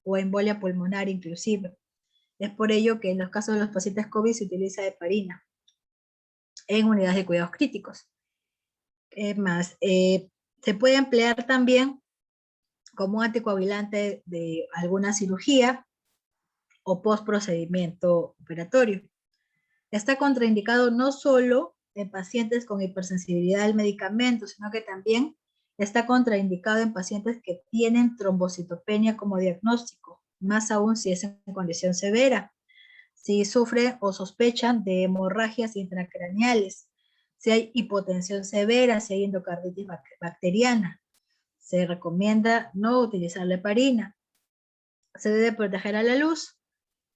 o embolia pulmonar inclusive. Es por ello que en los casos de los pacientes COVID se utiliza heparina en unidades de cuidados críticos. Se puede emplear también como anticoagulante de alguna cirugía o post-procedimiento operatorio. Está contraindicado no solo en pacientes con hipersensibilidad al medicamento, sino que también está contraindicado en pacientes que tienen trombocitopenia como diagnóstico, más aún si es en condición severa, si sufren o sospechan de hemorragias intracraneales, si hay hipotensión severa, si hay endocarditis bacteriana. Se recomienda no utilizar la heparina. Se debe proteger a la luz,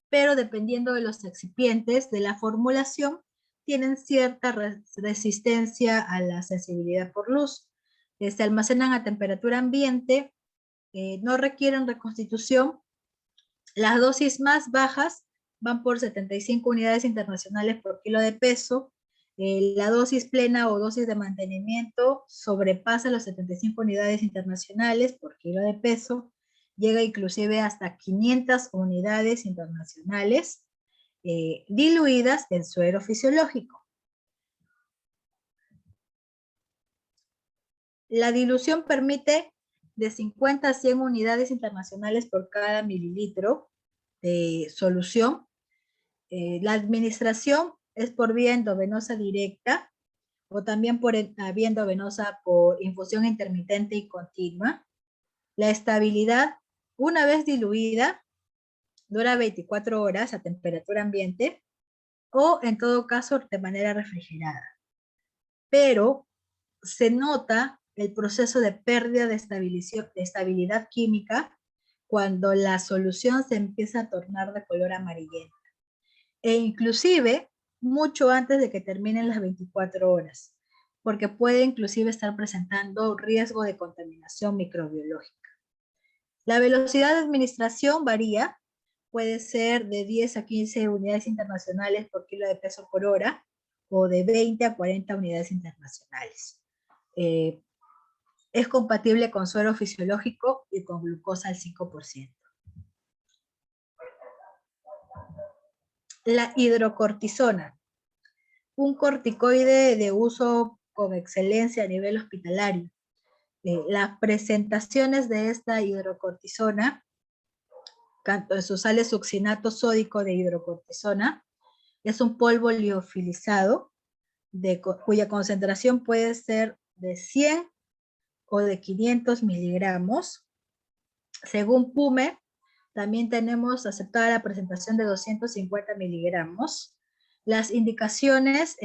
pero dependiendo de los excipientes de la formulación, tienen cierta resistencia a la sensibilidad por luz. Se almacenan a temperatura ambiente, no requieren reconstitución. Las dosis más bajas van por 75 unidades internacionales por kilo de peso. La dosis plena o dosis de mantenimiento sobrepasa las 75 unidades internacionales por kilo de peso, llega inclusive hasta 500 unidades internacionales diluidas en suero fisiológico. La dilución permite de 50 a 100 unidades internacionales por cada mililitro de solución. La administración es por vía endovenosa directa o también por vía endovenosa por infusión intermitente y continua. La estabilidad, una vez diluida, dura 24 horas a temperatura ambiente o en todo caso de manera refrigerada. Pero se nota el proceso de pérdida de estabilidad química cuando la solución se empieza a tornar de color amarillento. E inclusive mucho antes de que terminen las 24 horas, porque puede inclusive estar presentando riesgo de contaminación microbiológica. La velocidad de administración varía, puede ser de 10 a 15 unidades internacionales por kilo de peso por hora, o de 20 a 40 unidades internacionales. Es compatible con suero fisiológico y con glucosa al 5%. La hidrocortisona, un corticoide de uso con excelencia a nivel hospitalario. Las presentaciones de esta hidrocortisona, tanto en sus sales succinato sódico de hidrocortisona, es un polvo liofilizado cuya concentración puede ser de 100 o de 500 miligramos. Según PUME, también tenemos aceptada la presentación de 250 miligramos. Las indicaciones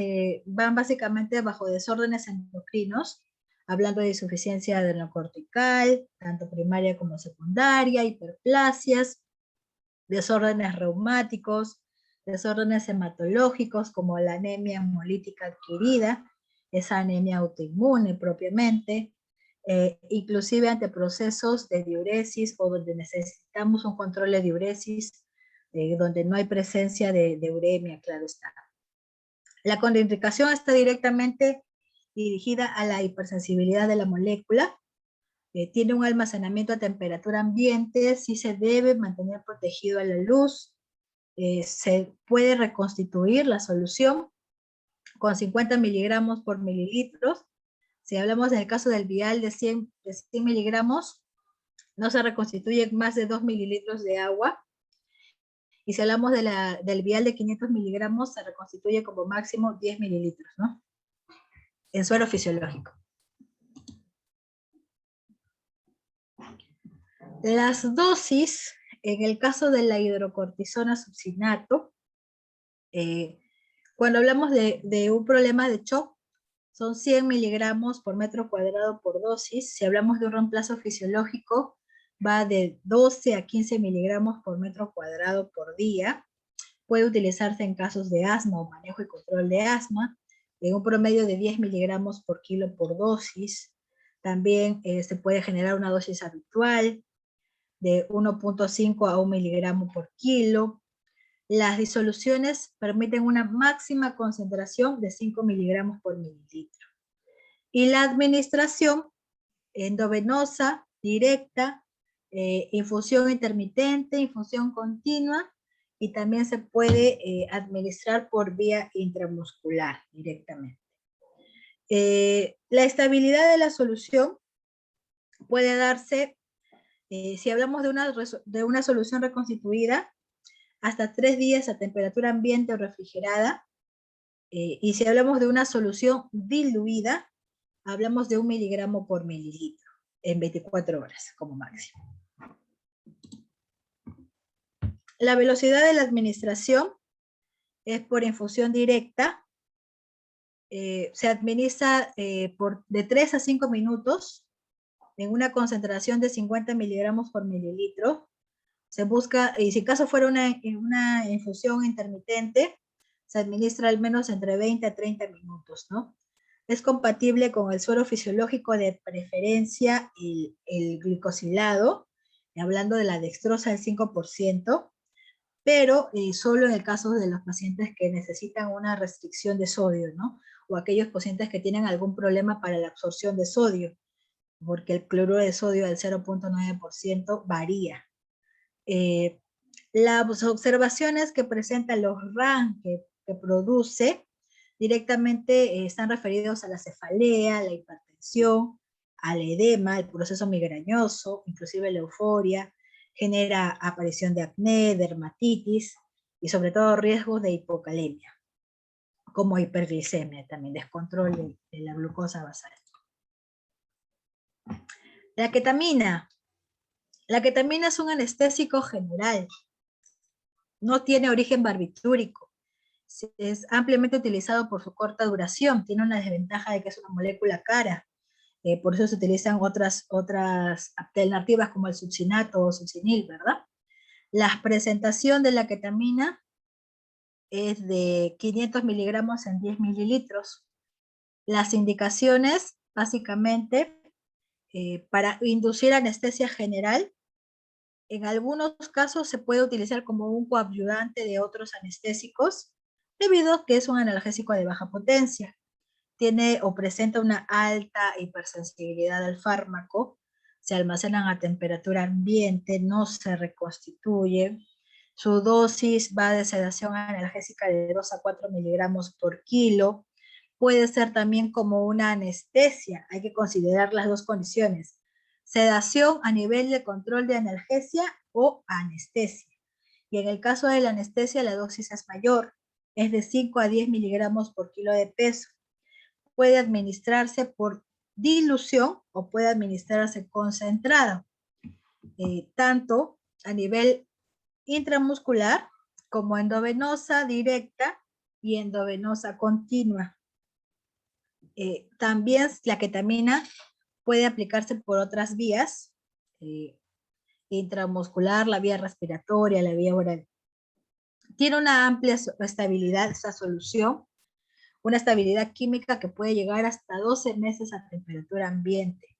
van básicamente bajo desórdenes endocrinos, hablando de insuficiencia adrenocortical, tanto primaria como secundaria, hiperplasias, desórdenes reumáticos, desórdenes hematológicos como la anemia hemolítica adquirida, esa anemia autoinmune propiamente, inclusive ante procesos de diuresis o donde necesitamos un control de diuresis, donde no hay presencia de uremia, claro está. La contraindicación está directamente dirigida a la hipersensibilidad de la molécula, tiene un almacenamiento a temperatura ambiente, sí se debe mantener protegido a la luz, se puede reconstituir la solución con 50 miligramos por mililitros, Si hablamos del caso del vial de 100 miligramos, no se reconstituye más de 2 mililitros de agua. Y si hablamos del vial de 500 miligramos, se reconstituye como máximo 10 mililitros, ¿no? En suero fisiológico. Las dosis, en el caso de la hidrocortisona succinato, cuando hablamos de un problema de shock, son 100 miligramos por metro cuadrado por dosis. Si hablamos de un reemplazo fisiológico, va de 12 a 15 miligramos por metro cuadrado por día. Puede utilizarse en casos de asma o manejo y control de asma, en un promedio de 10 miligramos por kilo por dosis. También se puede generar una dosis habitual de 1.5 a 1 miligramo por kilo. Las disoluciones permiten una máxima concentración de 5 miligramos por mililitro. Y la administración endovenosa, directa, infusión intermitente, infusión continua, y también se puede administrar por vía intramuscular directamente. La estabilidad de la solución puede darse, si hablamos de una solución reconstituida, hasta 3 días a temperatura ambiente o refrigerada, y si hablamos de una solución diluida, hablamos de 1 miligramo por mililitro en 24 horas como máximo. La velocidad de la administración es por infusión directa. Se administra de 3 a 5 minutos en una concentración de 50 miligramos por mililitro. Se busca, y si acaso fuera una infusión intermitente, se administra al menos entre 20 a 30 minutos, ¿no? Es compatible con el suero fisiológico, de preferencia el glicosilado, hablando de la dextrosa del 5%, pero solo en el caso de los pacientes que necesitan una restricción de sodio, ¿no? O aquellos pacientes que tienen algún problema para la absorción de sodio, porque el cloruro de sodio del 0.9% varía. Las observaciones que presentan los RAN que produce directamente están referidos a la cefalea, la hipertensión, al edema, el proceso migrañoso, inclusive la euforia, genera aparición de acné, dermatitis y sobre todo riesgos de hipocalemia, como hiperglicemia, también descontrol de la glucosa basal. La ketamina. La ketamina es un anestésico general. No tiene origen barbitúrico. Es ampliamente utilizado por su corta duración. Tiene una desventaja de que es una molécula cara. Por eso se utilizan otras alternativas como el succinato o succinil, ¿verdad? La presentación de la ketamina es de 500 miligramos en 10 mililitros. Las indicaciones, básicamente, para inducir anestesia general. En algunos casos se puede utilizar como un coadyuvante de otros anestésicos, debido a que es un analgésico de baja potencia. Tiene o presenta una alta hipersensibilidad al fármaco, se almacenan a temperatura ambiente, no se reconstituye. Su dosis va de sedación analgésica de 2 a 4 miligramos por kilo. Puede ser también como una anestesia, hay que considerar las dos condiciones. Sedación a nivel de control de analgesia o anestesia. Y en el caso de la anestesia, la dosis es mayor, es de 5 a 10 miligramos por kilo de peso. Puede administrarse por dilución o puede administrarse concentrado, tanto a nivel intramuscular como endovenosa directa y endovenosa continua. También la ketamina puede aplicarse por otras vías, intramuscular, la vía respiratoria, la vía oral. Tiene una amplia estabilidad esta solución, una estabilidad química que puede llegar hasta 12 meses a temperatura ambiente.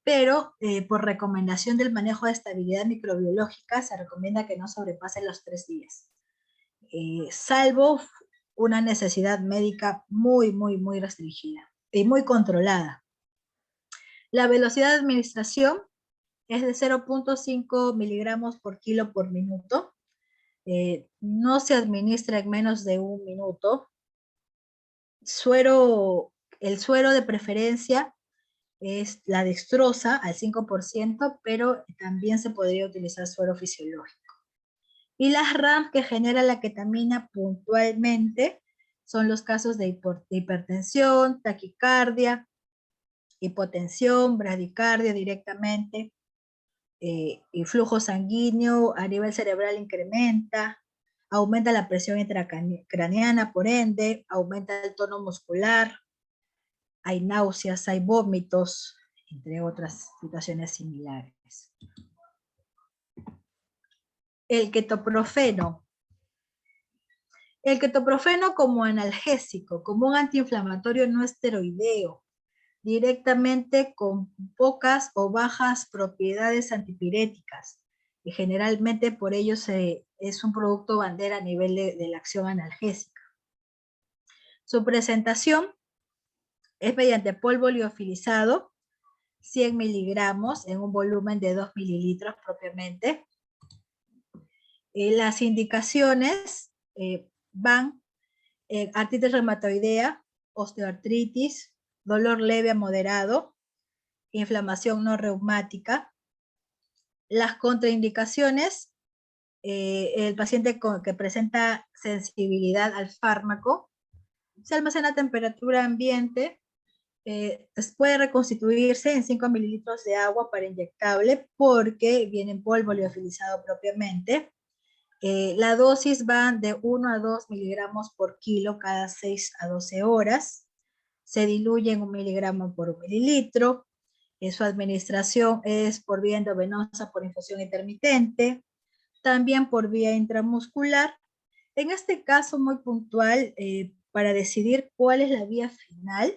Pero por recomendación del manejo de estabilidad microbiológica se recomienda que no sobrepase los 3 días. Salvo una necesidad médica muy, muy, muy restringida y muy controlada. La velocidad de administración es de 0.5 miligramos por kilo por minuto. No se administra en menos de 1 minuto. El suero de preferencia la dextrosa al 5%, pero también se podría utilizar suero fisiológico. Y las RAMs que genera la ketamina puntualmente son los casos de hipertensión, taquicardia, hipotensión, bradicardia directamente, y flujo sanguíneo a nivel cerebral incrementa, aumenta la presión intracraneana, por ende, aumenta el tono muscular, hay náuseas, hay vómitos, entre otras situaciones similares. El ketoprofeno. El ketoprofeno como analgésico, como un antiinflamatorio no esteroideo, directamente con pocas o bajas propiedades antipiréticas, y generalmente por ello es un producto bandera a nivel de la acción analgésica. Su presentación es mediante polvo liofilizado, 100 miligramos en un volumen de 2 mililitros propiamente. Las indicaciones van artritis reumatoidea, osteoartritis, dolor leve a moderado, inflamación no reumática. Las contraindicaciones, el paciente que presenta sensibilidad al fármaco, se almacena a temperatura ambiente, puede reconstituirse en 5 mililitros de agua para inyectable porque viene en polvo liofilizado propiamente. La dosis va de 1 a 2 miligramos por kilo cada 6 a 12 horas. Se diluye en 1 miligramo por 1 mililitro. Su administración es por vía endovenosa por infusión intermitente, también por vía intramuscular. En este caso muy puntual, para decidir cuál es la vía final,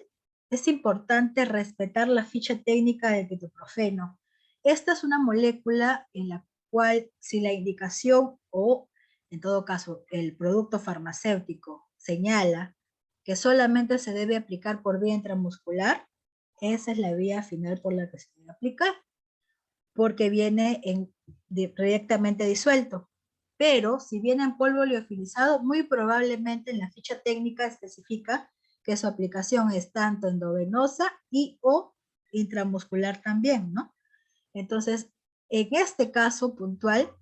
es importante respetar la ficha técnica del ketoprofeno. Esta es una molécula en la cual, si la indicación o, en todo caso, el producto farmacéutico señala que solamente se debe aplicar por vía intramuscular, esa es la vía final por la que se debe aplicar, porque viene directamente disuelto. Pero si viene en polvo liofilizado, muy probablemente en la ficha técnica especifica que su aplicación es tanto endovenosa y o intramuscular también, ¿no? Entonces, en este caso puntual,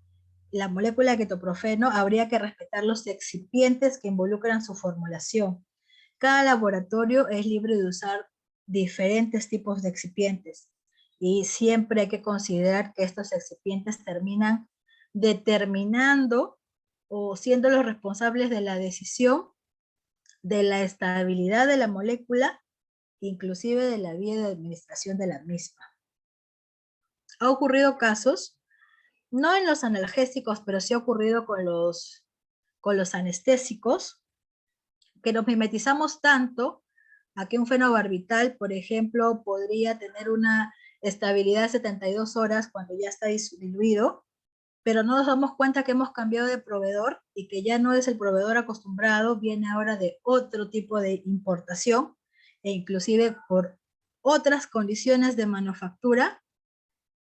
la molécula de ketoprofeno habría que respetar los excipientes que involucran su formulación. Cada laboratorio es libre de usar diferentes tipos de excipientes y siempre hay que considerar que estos excipientes terminan determinando o siendo los responsables de la decisión de la estabilidad de la molécula, inclusive de la vía de administración de la misma. Ha ocurrido casos, no en los analgésicos, pero sí ha ocurrido con los anestésicos, que nos mimetizamos tanto a que un fenobarbital, por ejemplo, podría tener una estabilidad de 72 horas cuando ya está diluido, pero no nos damos cuenta que hemos cambiado de proveedor y que ya no es el proveedor acostumbrado, viene ahora de otro tipo de importación e inclusive por otras condiciones de manufactura,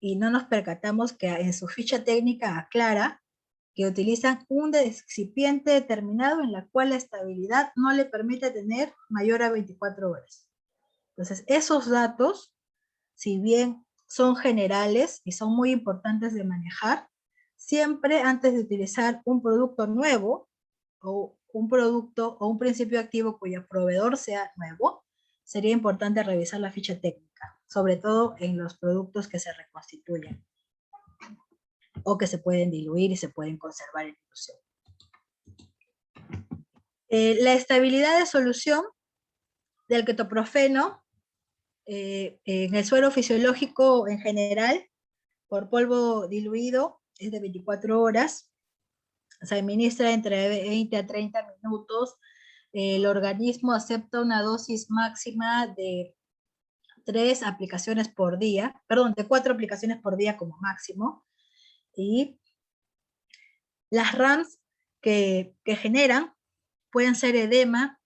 y no nos percatamos que en su ficha técnica aclara que utilizan un excipiente determinado en la cual la estabilidad no le permite tener mayor a 24 horas. Entonces, esos datos, si bien son generales y son muy importantes de manejar, siempre antes de utilizar un producto nuevo o un producto o un principio activo cuyo proveedor sea nuevo, sería importante revisar la ficha técnica, sobre todo en los productos que se reconstituyen o que se pueden diluir y se pueden conservar en dilución. La estabilidad de solución del ketoprofeno en el suero fisiológico en general, por polvo diluido, es de 24 horas. Se administra entre 20 a 30 minutos. El organismo acepta una dosis máxima de 3 aplicaciones por día, perdón, de 4 aplicaciones por día como máximo. Y las RAMs que generan pueden ser edema,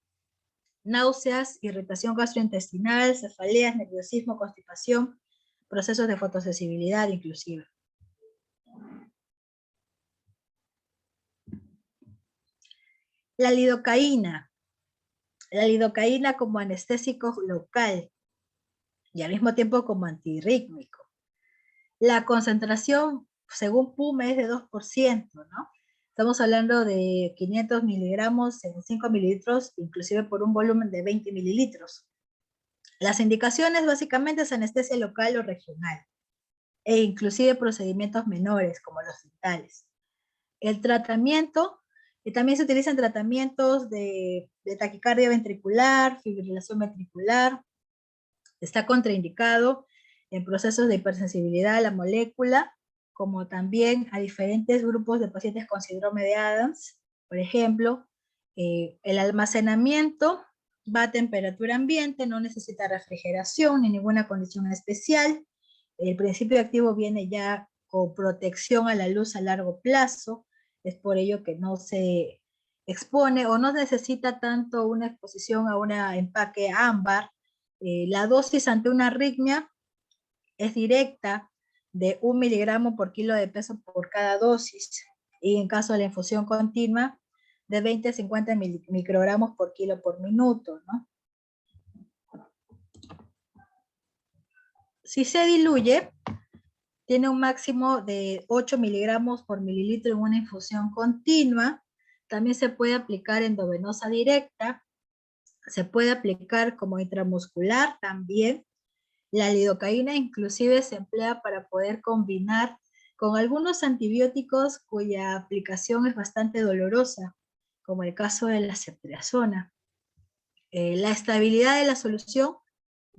náuseas, irritación gastrointestinal, cefaleas, nerviosismo, constipación, procesos de fotosensibilidad inclusive. La lidocaína como anestésico local. y al mismo tiempo como antirrítmico. La concentración, según PUME, es de 2%, ¿no? Estamos hablando de 500 miligramos en 5 mililitros, inclusive por un volumen de 20 mililitros. Las indicaciones básicamente es anestesia local o regional, e inclusive procedimientos menores como los dentales. El tratamiento, también se utilizan tratamientos de taquicardia ventricular, fibrilación ventricular, está contraindicado en procesos de hipersensibilidad a la molécula, como también a diferentes grupos de pacientes con síndrome de Adams. Por ejemplo, el almacenamiento va a temperatura ambiente, no necesita refrigeración ni ninguna condición especial. El principio activo viene ya con protección a la luz a largo plazo, es por ello que no se expone o no necesita tanto una exposición a un empaque ámbar. La dosis ante una arritmia es directa, de 1 miligramo por kilo de peso por cada dosis, y en caso de la infusión continua, de 20 a 50 microgramos por kilo por minuto, ¿no? Si se diluye, tiene un máximo de 8 miligramos por mililitro en una infusión continua. También se puede aplicar endovenosa directa, se puede aplicar como intramuscular también. La lidocaína inclusive se emplea para poder combinar con algunos antibióticos cuya aplicación es bastante dolorosa, como el caso de la ceftriaxona. La estabilidad de la solución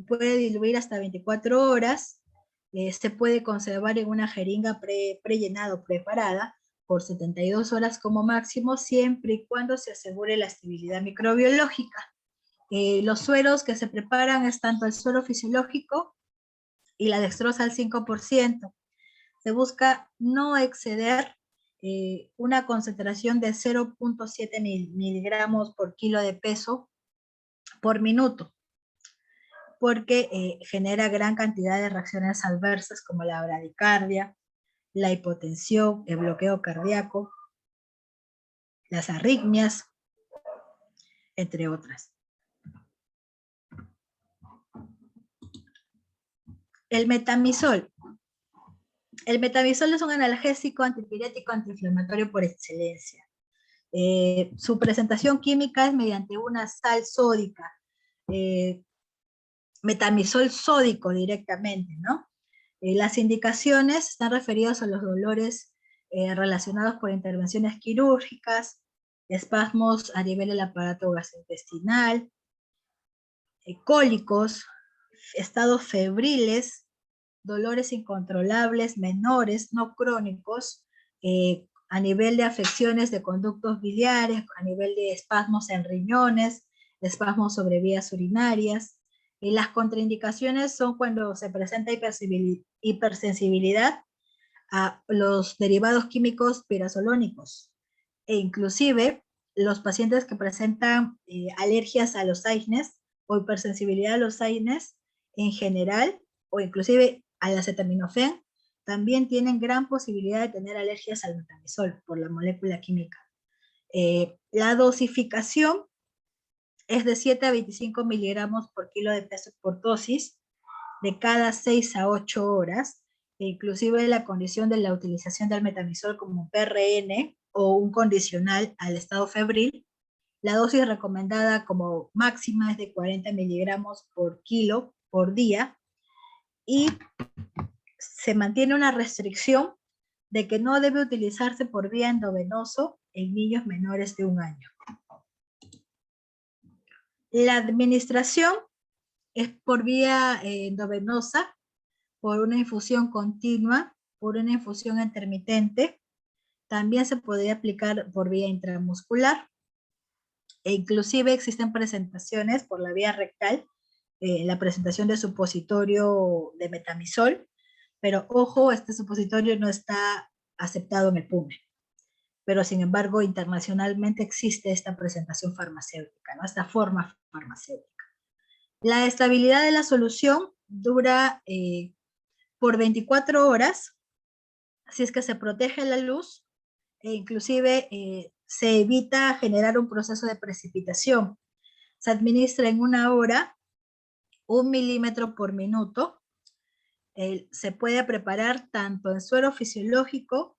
puede diluir hasta 24 horas, se puede conservar en una jeringa prellenada o preparada por 72 horas como máximo, siempre y cuando se asegure la estabilidad microbiológica. Los sueros que se preparan es tanto el suero fisiológico y la dextrosa al 5%. Se busca no exceder una concentración de 0.7 miligramos por kilo de peso por minuto, porque genera gran cantidad de reacciones adversas como la bradicardia, la hipotensión, el bloqueo cardíaco, las arritmias, entre otras. El metamizol. El metamizol es un analgésico, antipirético, antiinflamatorio por excelencia. Su presentación química es mediante una sal sódica, metamizol sódico directamente, ¿no? Las indicaciones están referidas a los dolores relacionados con intervenciones quirúrgicas, espasmos a nivel del aparato gastrointestinal, cólicos, estados febriles, dolores incontrolables menores, no crónicos, a nivel de afecciones de conductos biliares, a nivel de espasmos en riñones, espasmos sobre vías urinarias. Las contraindicaciones son cuando se presenta hipersensibilidad a los derivados químicos pirazolónicos, e inclusive los pacientes que presentan alergias a los AINES o hipersensibilidad a los AINES en general, o inclusive al acetaminofén, también tienen gran posibilidad de tener alergias al metamizol por la molécula química. La dosificación es de 7 a 25 miligramos por kilo de peso por dosis, de cada 6 a 8 horas, e inclusive la condición de la utilización del metamizol como un PRN o un condicional al estado febril. La dosis recomendada como máxima es de 40 miligramos por kilo por día, y se mantiene una restricción de que no debe utilizarse por vía endovenoso en niños menores de 1 año. La administración es por vía endovenosa, por una infusión continua, por una infusión intermitente. También se podría aplicar por vía intramuscular, e inclusive existen presentaciones por la vía rectal, la presentación de supositorio de metamizol, pero ojo, este supositorio no está aceptado en el PUME, pero sin embargo internacionalmente existe esta presentación farmacéutica, ¿no? Esta forma farmacéutica. La estabilidad de la solución dura por 24 horas, si es que se protege la luz, e inclusive se evita generar un proceso de precipitación. Se administra en 1 hora 1 milímetro por minuto. Se puede preparar tanto en suero fisiológico,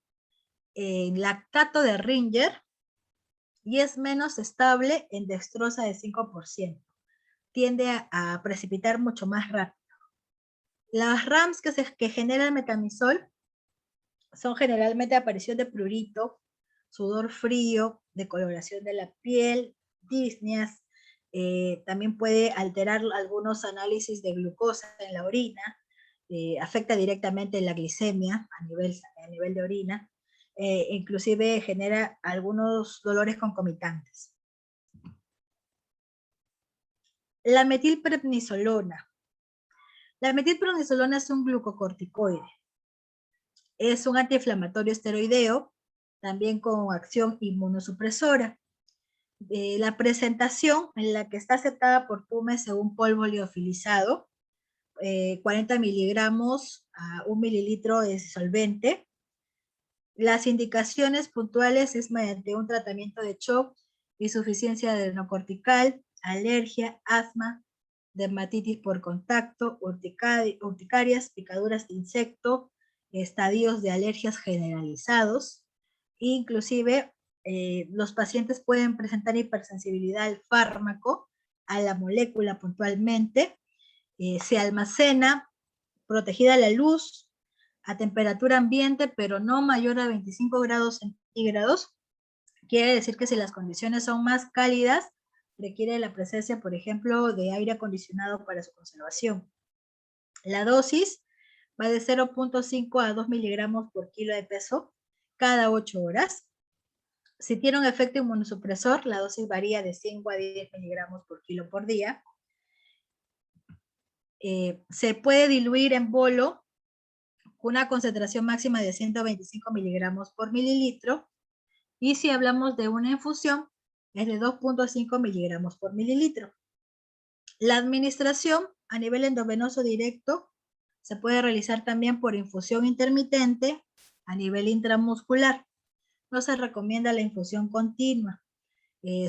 en lactato de Ringer, y es menos estable en dextrosa de 5%. Tiende a precipitar mucho más rápido. Las RAMs que genera el metamizol son generalmente aparición de prurito, sudor frío, decoloración de la piel, disneas, también puede alterar algunos análisis de glucosa en la orina, afecta directamente la glicemia a nivel de orina, inclusive genera algunos dolores concomitantes. La metilprednisolona. La metilprednisolona es un glucocorticoide. Es un antiinflamatorio esteroideo, también con acción inmunosupresora. La presentación en la que está aceptada por PUME según polvo liofilizado, 40 miligramos a 1 mililitro de solvente. Las indicaciones puntuales es mediante un tratamiento de shock, insuficiencia adrenocortical, alergia, asma, dermatitis por contacto, urticarias, picaduras de insecto, estadios de alergias generalizados. Inclusive los pacientes pueden presentar hipersensibilidad al fármaco, a la molécula puntualmente. Se almacena protegida a la luz, a temperatura ambiente, pero no mayor a 25 grados centígrados. Quiere decir que si las condiciones son más cálidas, requiere la presencia, por ejemplo, de aire acondicionado para su conservación. La dosis va de 0.5 a 2 miligramos por kilo de peso cada 8 horas. Si tiene un efecto inmunosupresor, la dosis varía de 5 a 10 miligramos por kilo por día. Se puede diluir en bolo con una concentración máxima de 125 miligramos por mililitro, y si hablamos de una infusión, es de 2.5 miligramos por mililitro. La administración a nivel endovenoso directo se puede realizar también por infusión intermitente a nivel intramuscular. No se recomienda la infusión continua,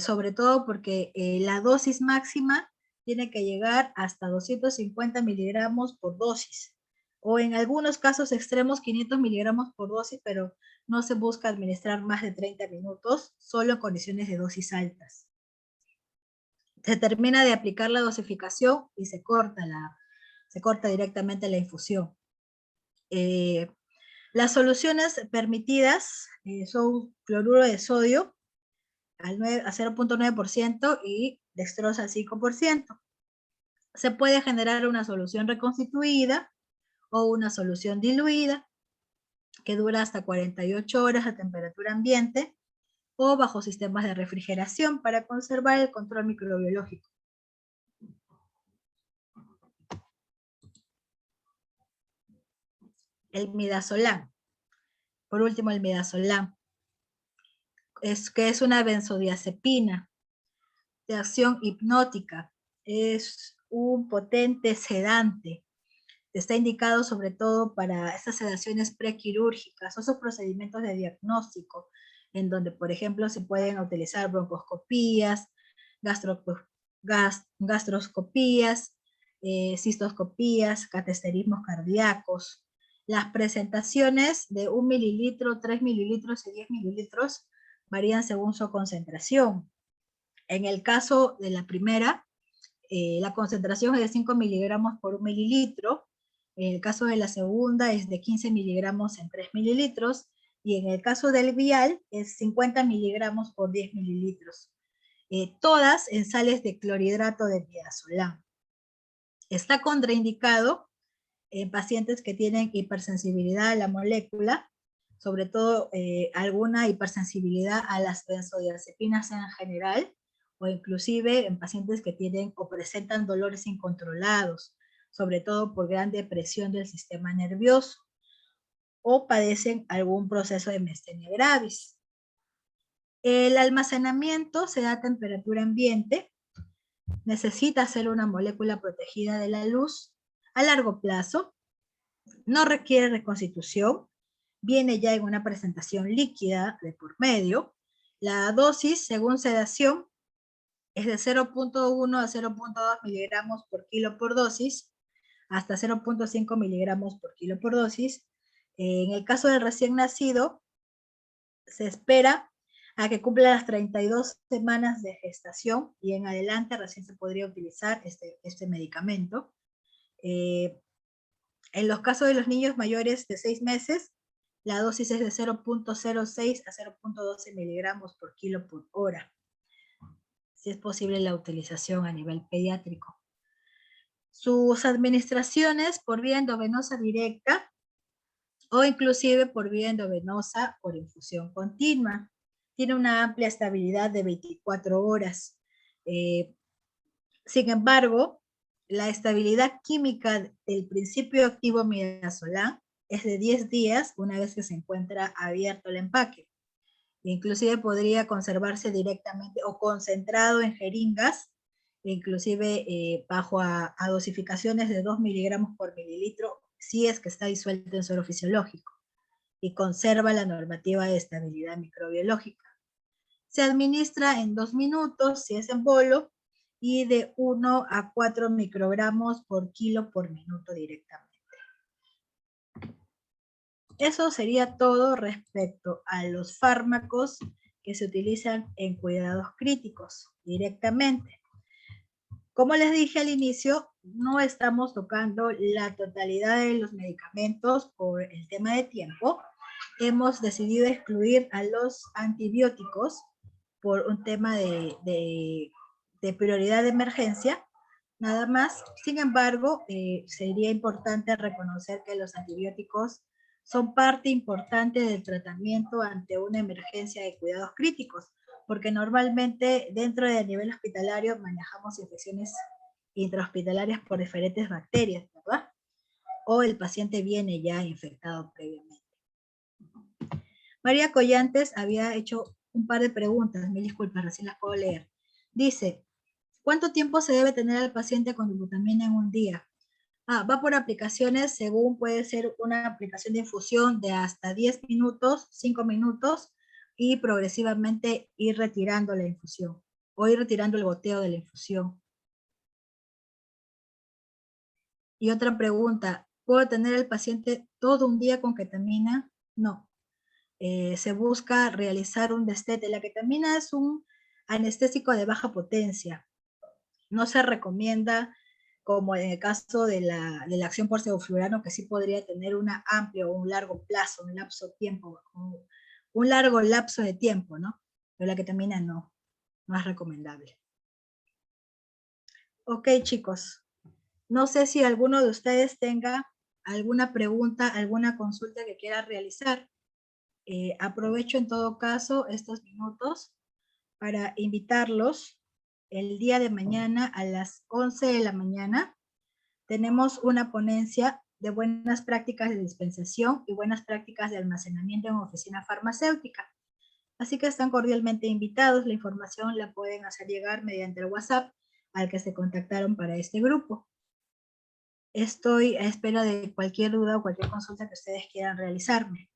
sobre todo porque la dosis máxima tiene que llegar hasta 250 miligramos por dosis, o en algunos casos extremos 500 miligramos por dosis, pero no se busca administrar más de 30 minutos, solo en condiciones de dosis altas. Se termina de aplicar la dosificación y se corta directamente la infusión. Las soluciones permitidas son cloruro de sodio a 0.9% y dextrosa al 5%. Se puede generar una solución reconstituida o una solución diluida que dura hasta 48 horas a temperatura ambiente o bajo sistemas de refrigeración para conservar el control microbiológico. El midazolam. Por último, el midazolam, que es una benzodiazepina de acción hipnótica. Es un potente sedante. Está indicado sobre todo para estas sedaciones prequirúrgicas o esos procedimientos de diagnóstico, en donde, por ejemplo, se pueden utilizar broncoscopías, gastroscopías, cistoscopías, cateterismos cardíacos. Las presentaciones de 1 mililitro, 3 mililitros y 10 mililitros varían según su concentración. En el caso de la primera, la concentración es de 5 miligramos por 1 mililitro. En el caso de la segunda es de 15 miligramos en 3 mililitros. Y en el caso del vial es 50 miligramos por 10 mililitros. Todas en sales de clorhidrato de midazolam. Está contraindicado en pacientes que tienen hipersensibilidad a la molécula, sobre todo alguna hipersensibilidad a las benzodiazepinas en general, o inclusive en pacientes que tienen o presentan dolores incontrolados, sobre todo por gran depresión del sistema nervioso, o padecen algún proceso de miastenia gravis. El almacenamiento se da a temperatura ambiente, necesita ser una molécula protegida de la luz a largo plazo, no requiere reconstitución, viene ya en una presentación líquida de por medio. La dosis, según sedación, es de 0.1 a 0.2 miligramos por kilo por dosis, hasta 0.5 miligramos por kilo por dosis. En el caso del recién nacido, se espera a que cumpla las 32 semanas de gestación y en adelante recién se podría utilizar este medicamento. En los casos de los niños mayores de 6 meses, la dosis es de 0.06 a 0.12 miligramos por kilo por hora. Si es posible la utilización a nivel pediátrico. Sus administraciones por vía endovenosa directa o inclusive por vía endovenosa por infusión continua. Tiene una amplia estabilidad de 24 horas. Sin embargo, la estabilidad química del principio activo midazolam es de 10 días una vez que se encuentra abierto el empaque. Inclusive podría conservarse directamente o concentrado en jeringas, inclusive bajo a dosificaciones de 2 miligramos por mililitro, si es que está disuelto en suelo fisiológico y conserva la normativa de estabilidad microbiológica. Se administra en 2 minutos si es en bolo y de 1 a 4 microgramos por kilo por minuto directamente. Eso sería todo respecto a los fármacos que se utilizan en cuidados críticos directamente. Como les dije al inicio, no estamos tocando la totalidad de los medicamentos por el tema de tiempo. Hemos decidido excluir a los antibióticos por un tema de prioridad de emergencia, nada más. Sin embargo, sería importante reconocer que los antibióticos son parte importante del tratamiento ante una emergencia de cuidados críticos, porque normalmente dentro del nivel hospitalario manejamos infecciones intrahospitalarias por diferentes bacterias, ¿verdad? O el paciente viene ya infectado previamente. María Collantes había hecho un par de preguntas, mil disculpas, recién las puedo leer. Dice, ¿cuánto tiempo se debe tener al paciente con ibuprofena en un día? Va por aplicaciones, según puede ser una aplicación de infusión de hasta 10 minutos, 5 minutos, y progresivamente ir retirando la infusión, o ir retirando el goteo de la infusión. Y otra pregunta, ¿puedo tener el paciente todo un día con ketamina? No. Se busca realizar un destete. La ketamina es un anestésico de baja potencia. No se recomienda, como en el caso de la acción por sevoflurano, que sí podría tener una amplia o un largo plazo, un lapso de tiempo, un largo lapso de tiempo, ¿no? Pero la ketamina no es recomendable. Ok, chicos. No sé si alguno de ustedes tenga alguna pregunta, alguna consulta que quiera realizar. Aprovecho en todo caso estos minutos para invitarlos el día de mañana a las 11 de la mañana. Tenemos una ponencia de buenas prácticas de dispensación y buenas prácticas de almacenamiento en oficina farmacéutica. Así que están cordialmente invitados. La información la pueden hacer llegar mediante el WhatsApp al que se contactaron para este grupo. Estoy a espera de cualquier duda o cualquier consulta que ustedes quieran realizarme.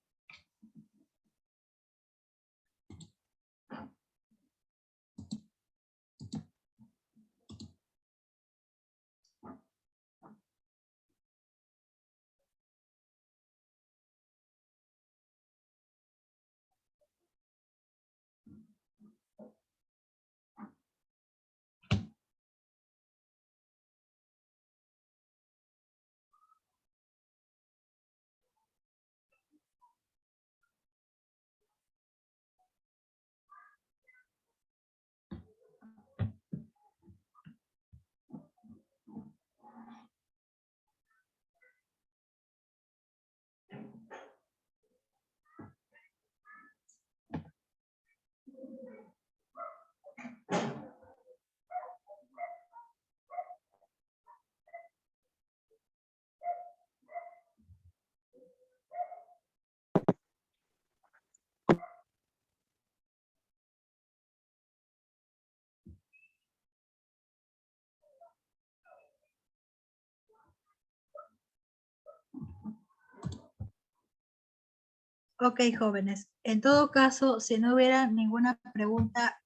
Ok, jóvenes. En todo caso, si no hubiera ninguna pregunta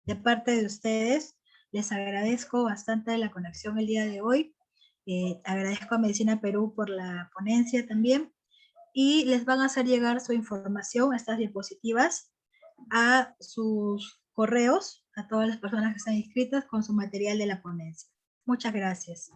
de parte de ustedes, Les agradezco bastante la conexión el día de hoy. Agradezco a Medicina Perú por la ponencia también. Y les van a hacer llegar su información, estas diapositivas, a sus correos, a todas las personas que están inscritas con su material de la ponencia. Muchas gracias.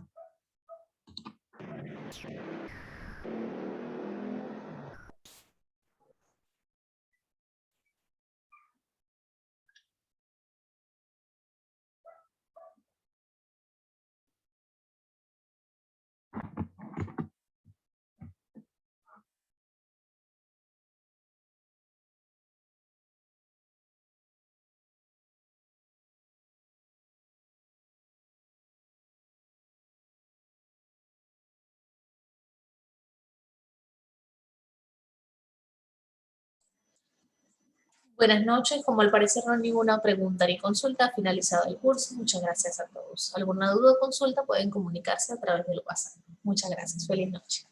Buenas noches, como al parecer no hay ninguna pregunta ni consulta, ha finalizado el curso. Muchas gracias a todos. ¿Alguna duda o consulta? Pueden comunicarse a través del WhatsApp. Muchas gracias. Feliz noche.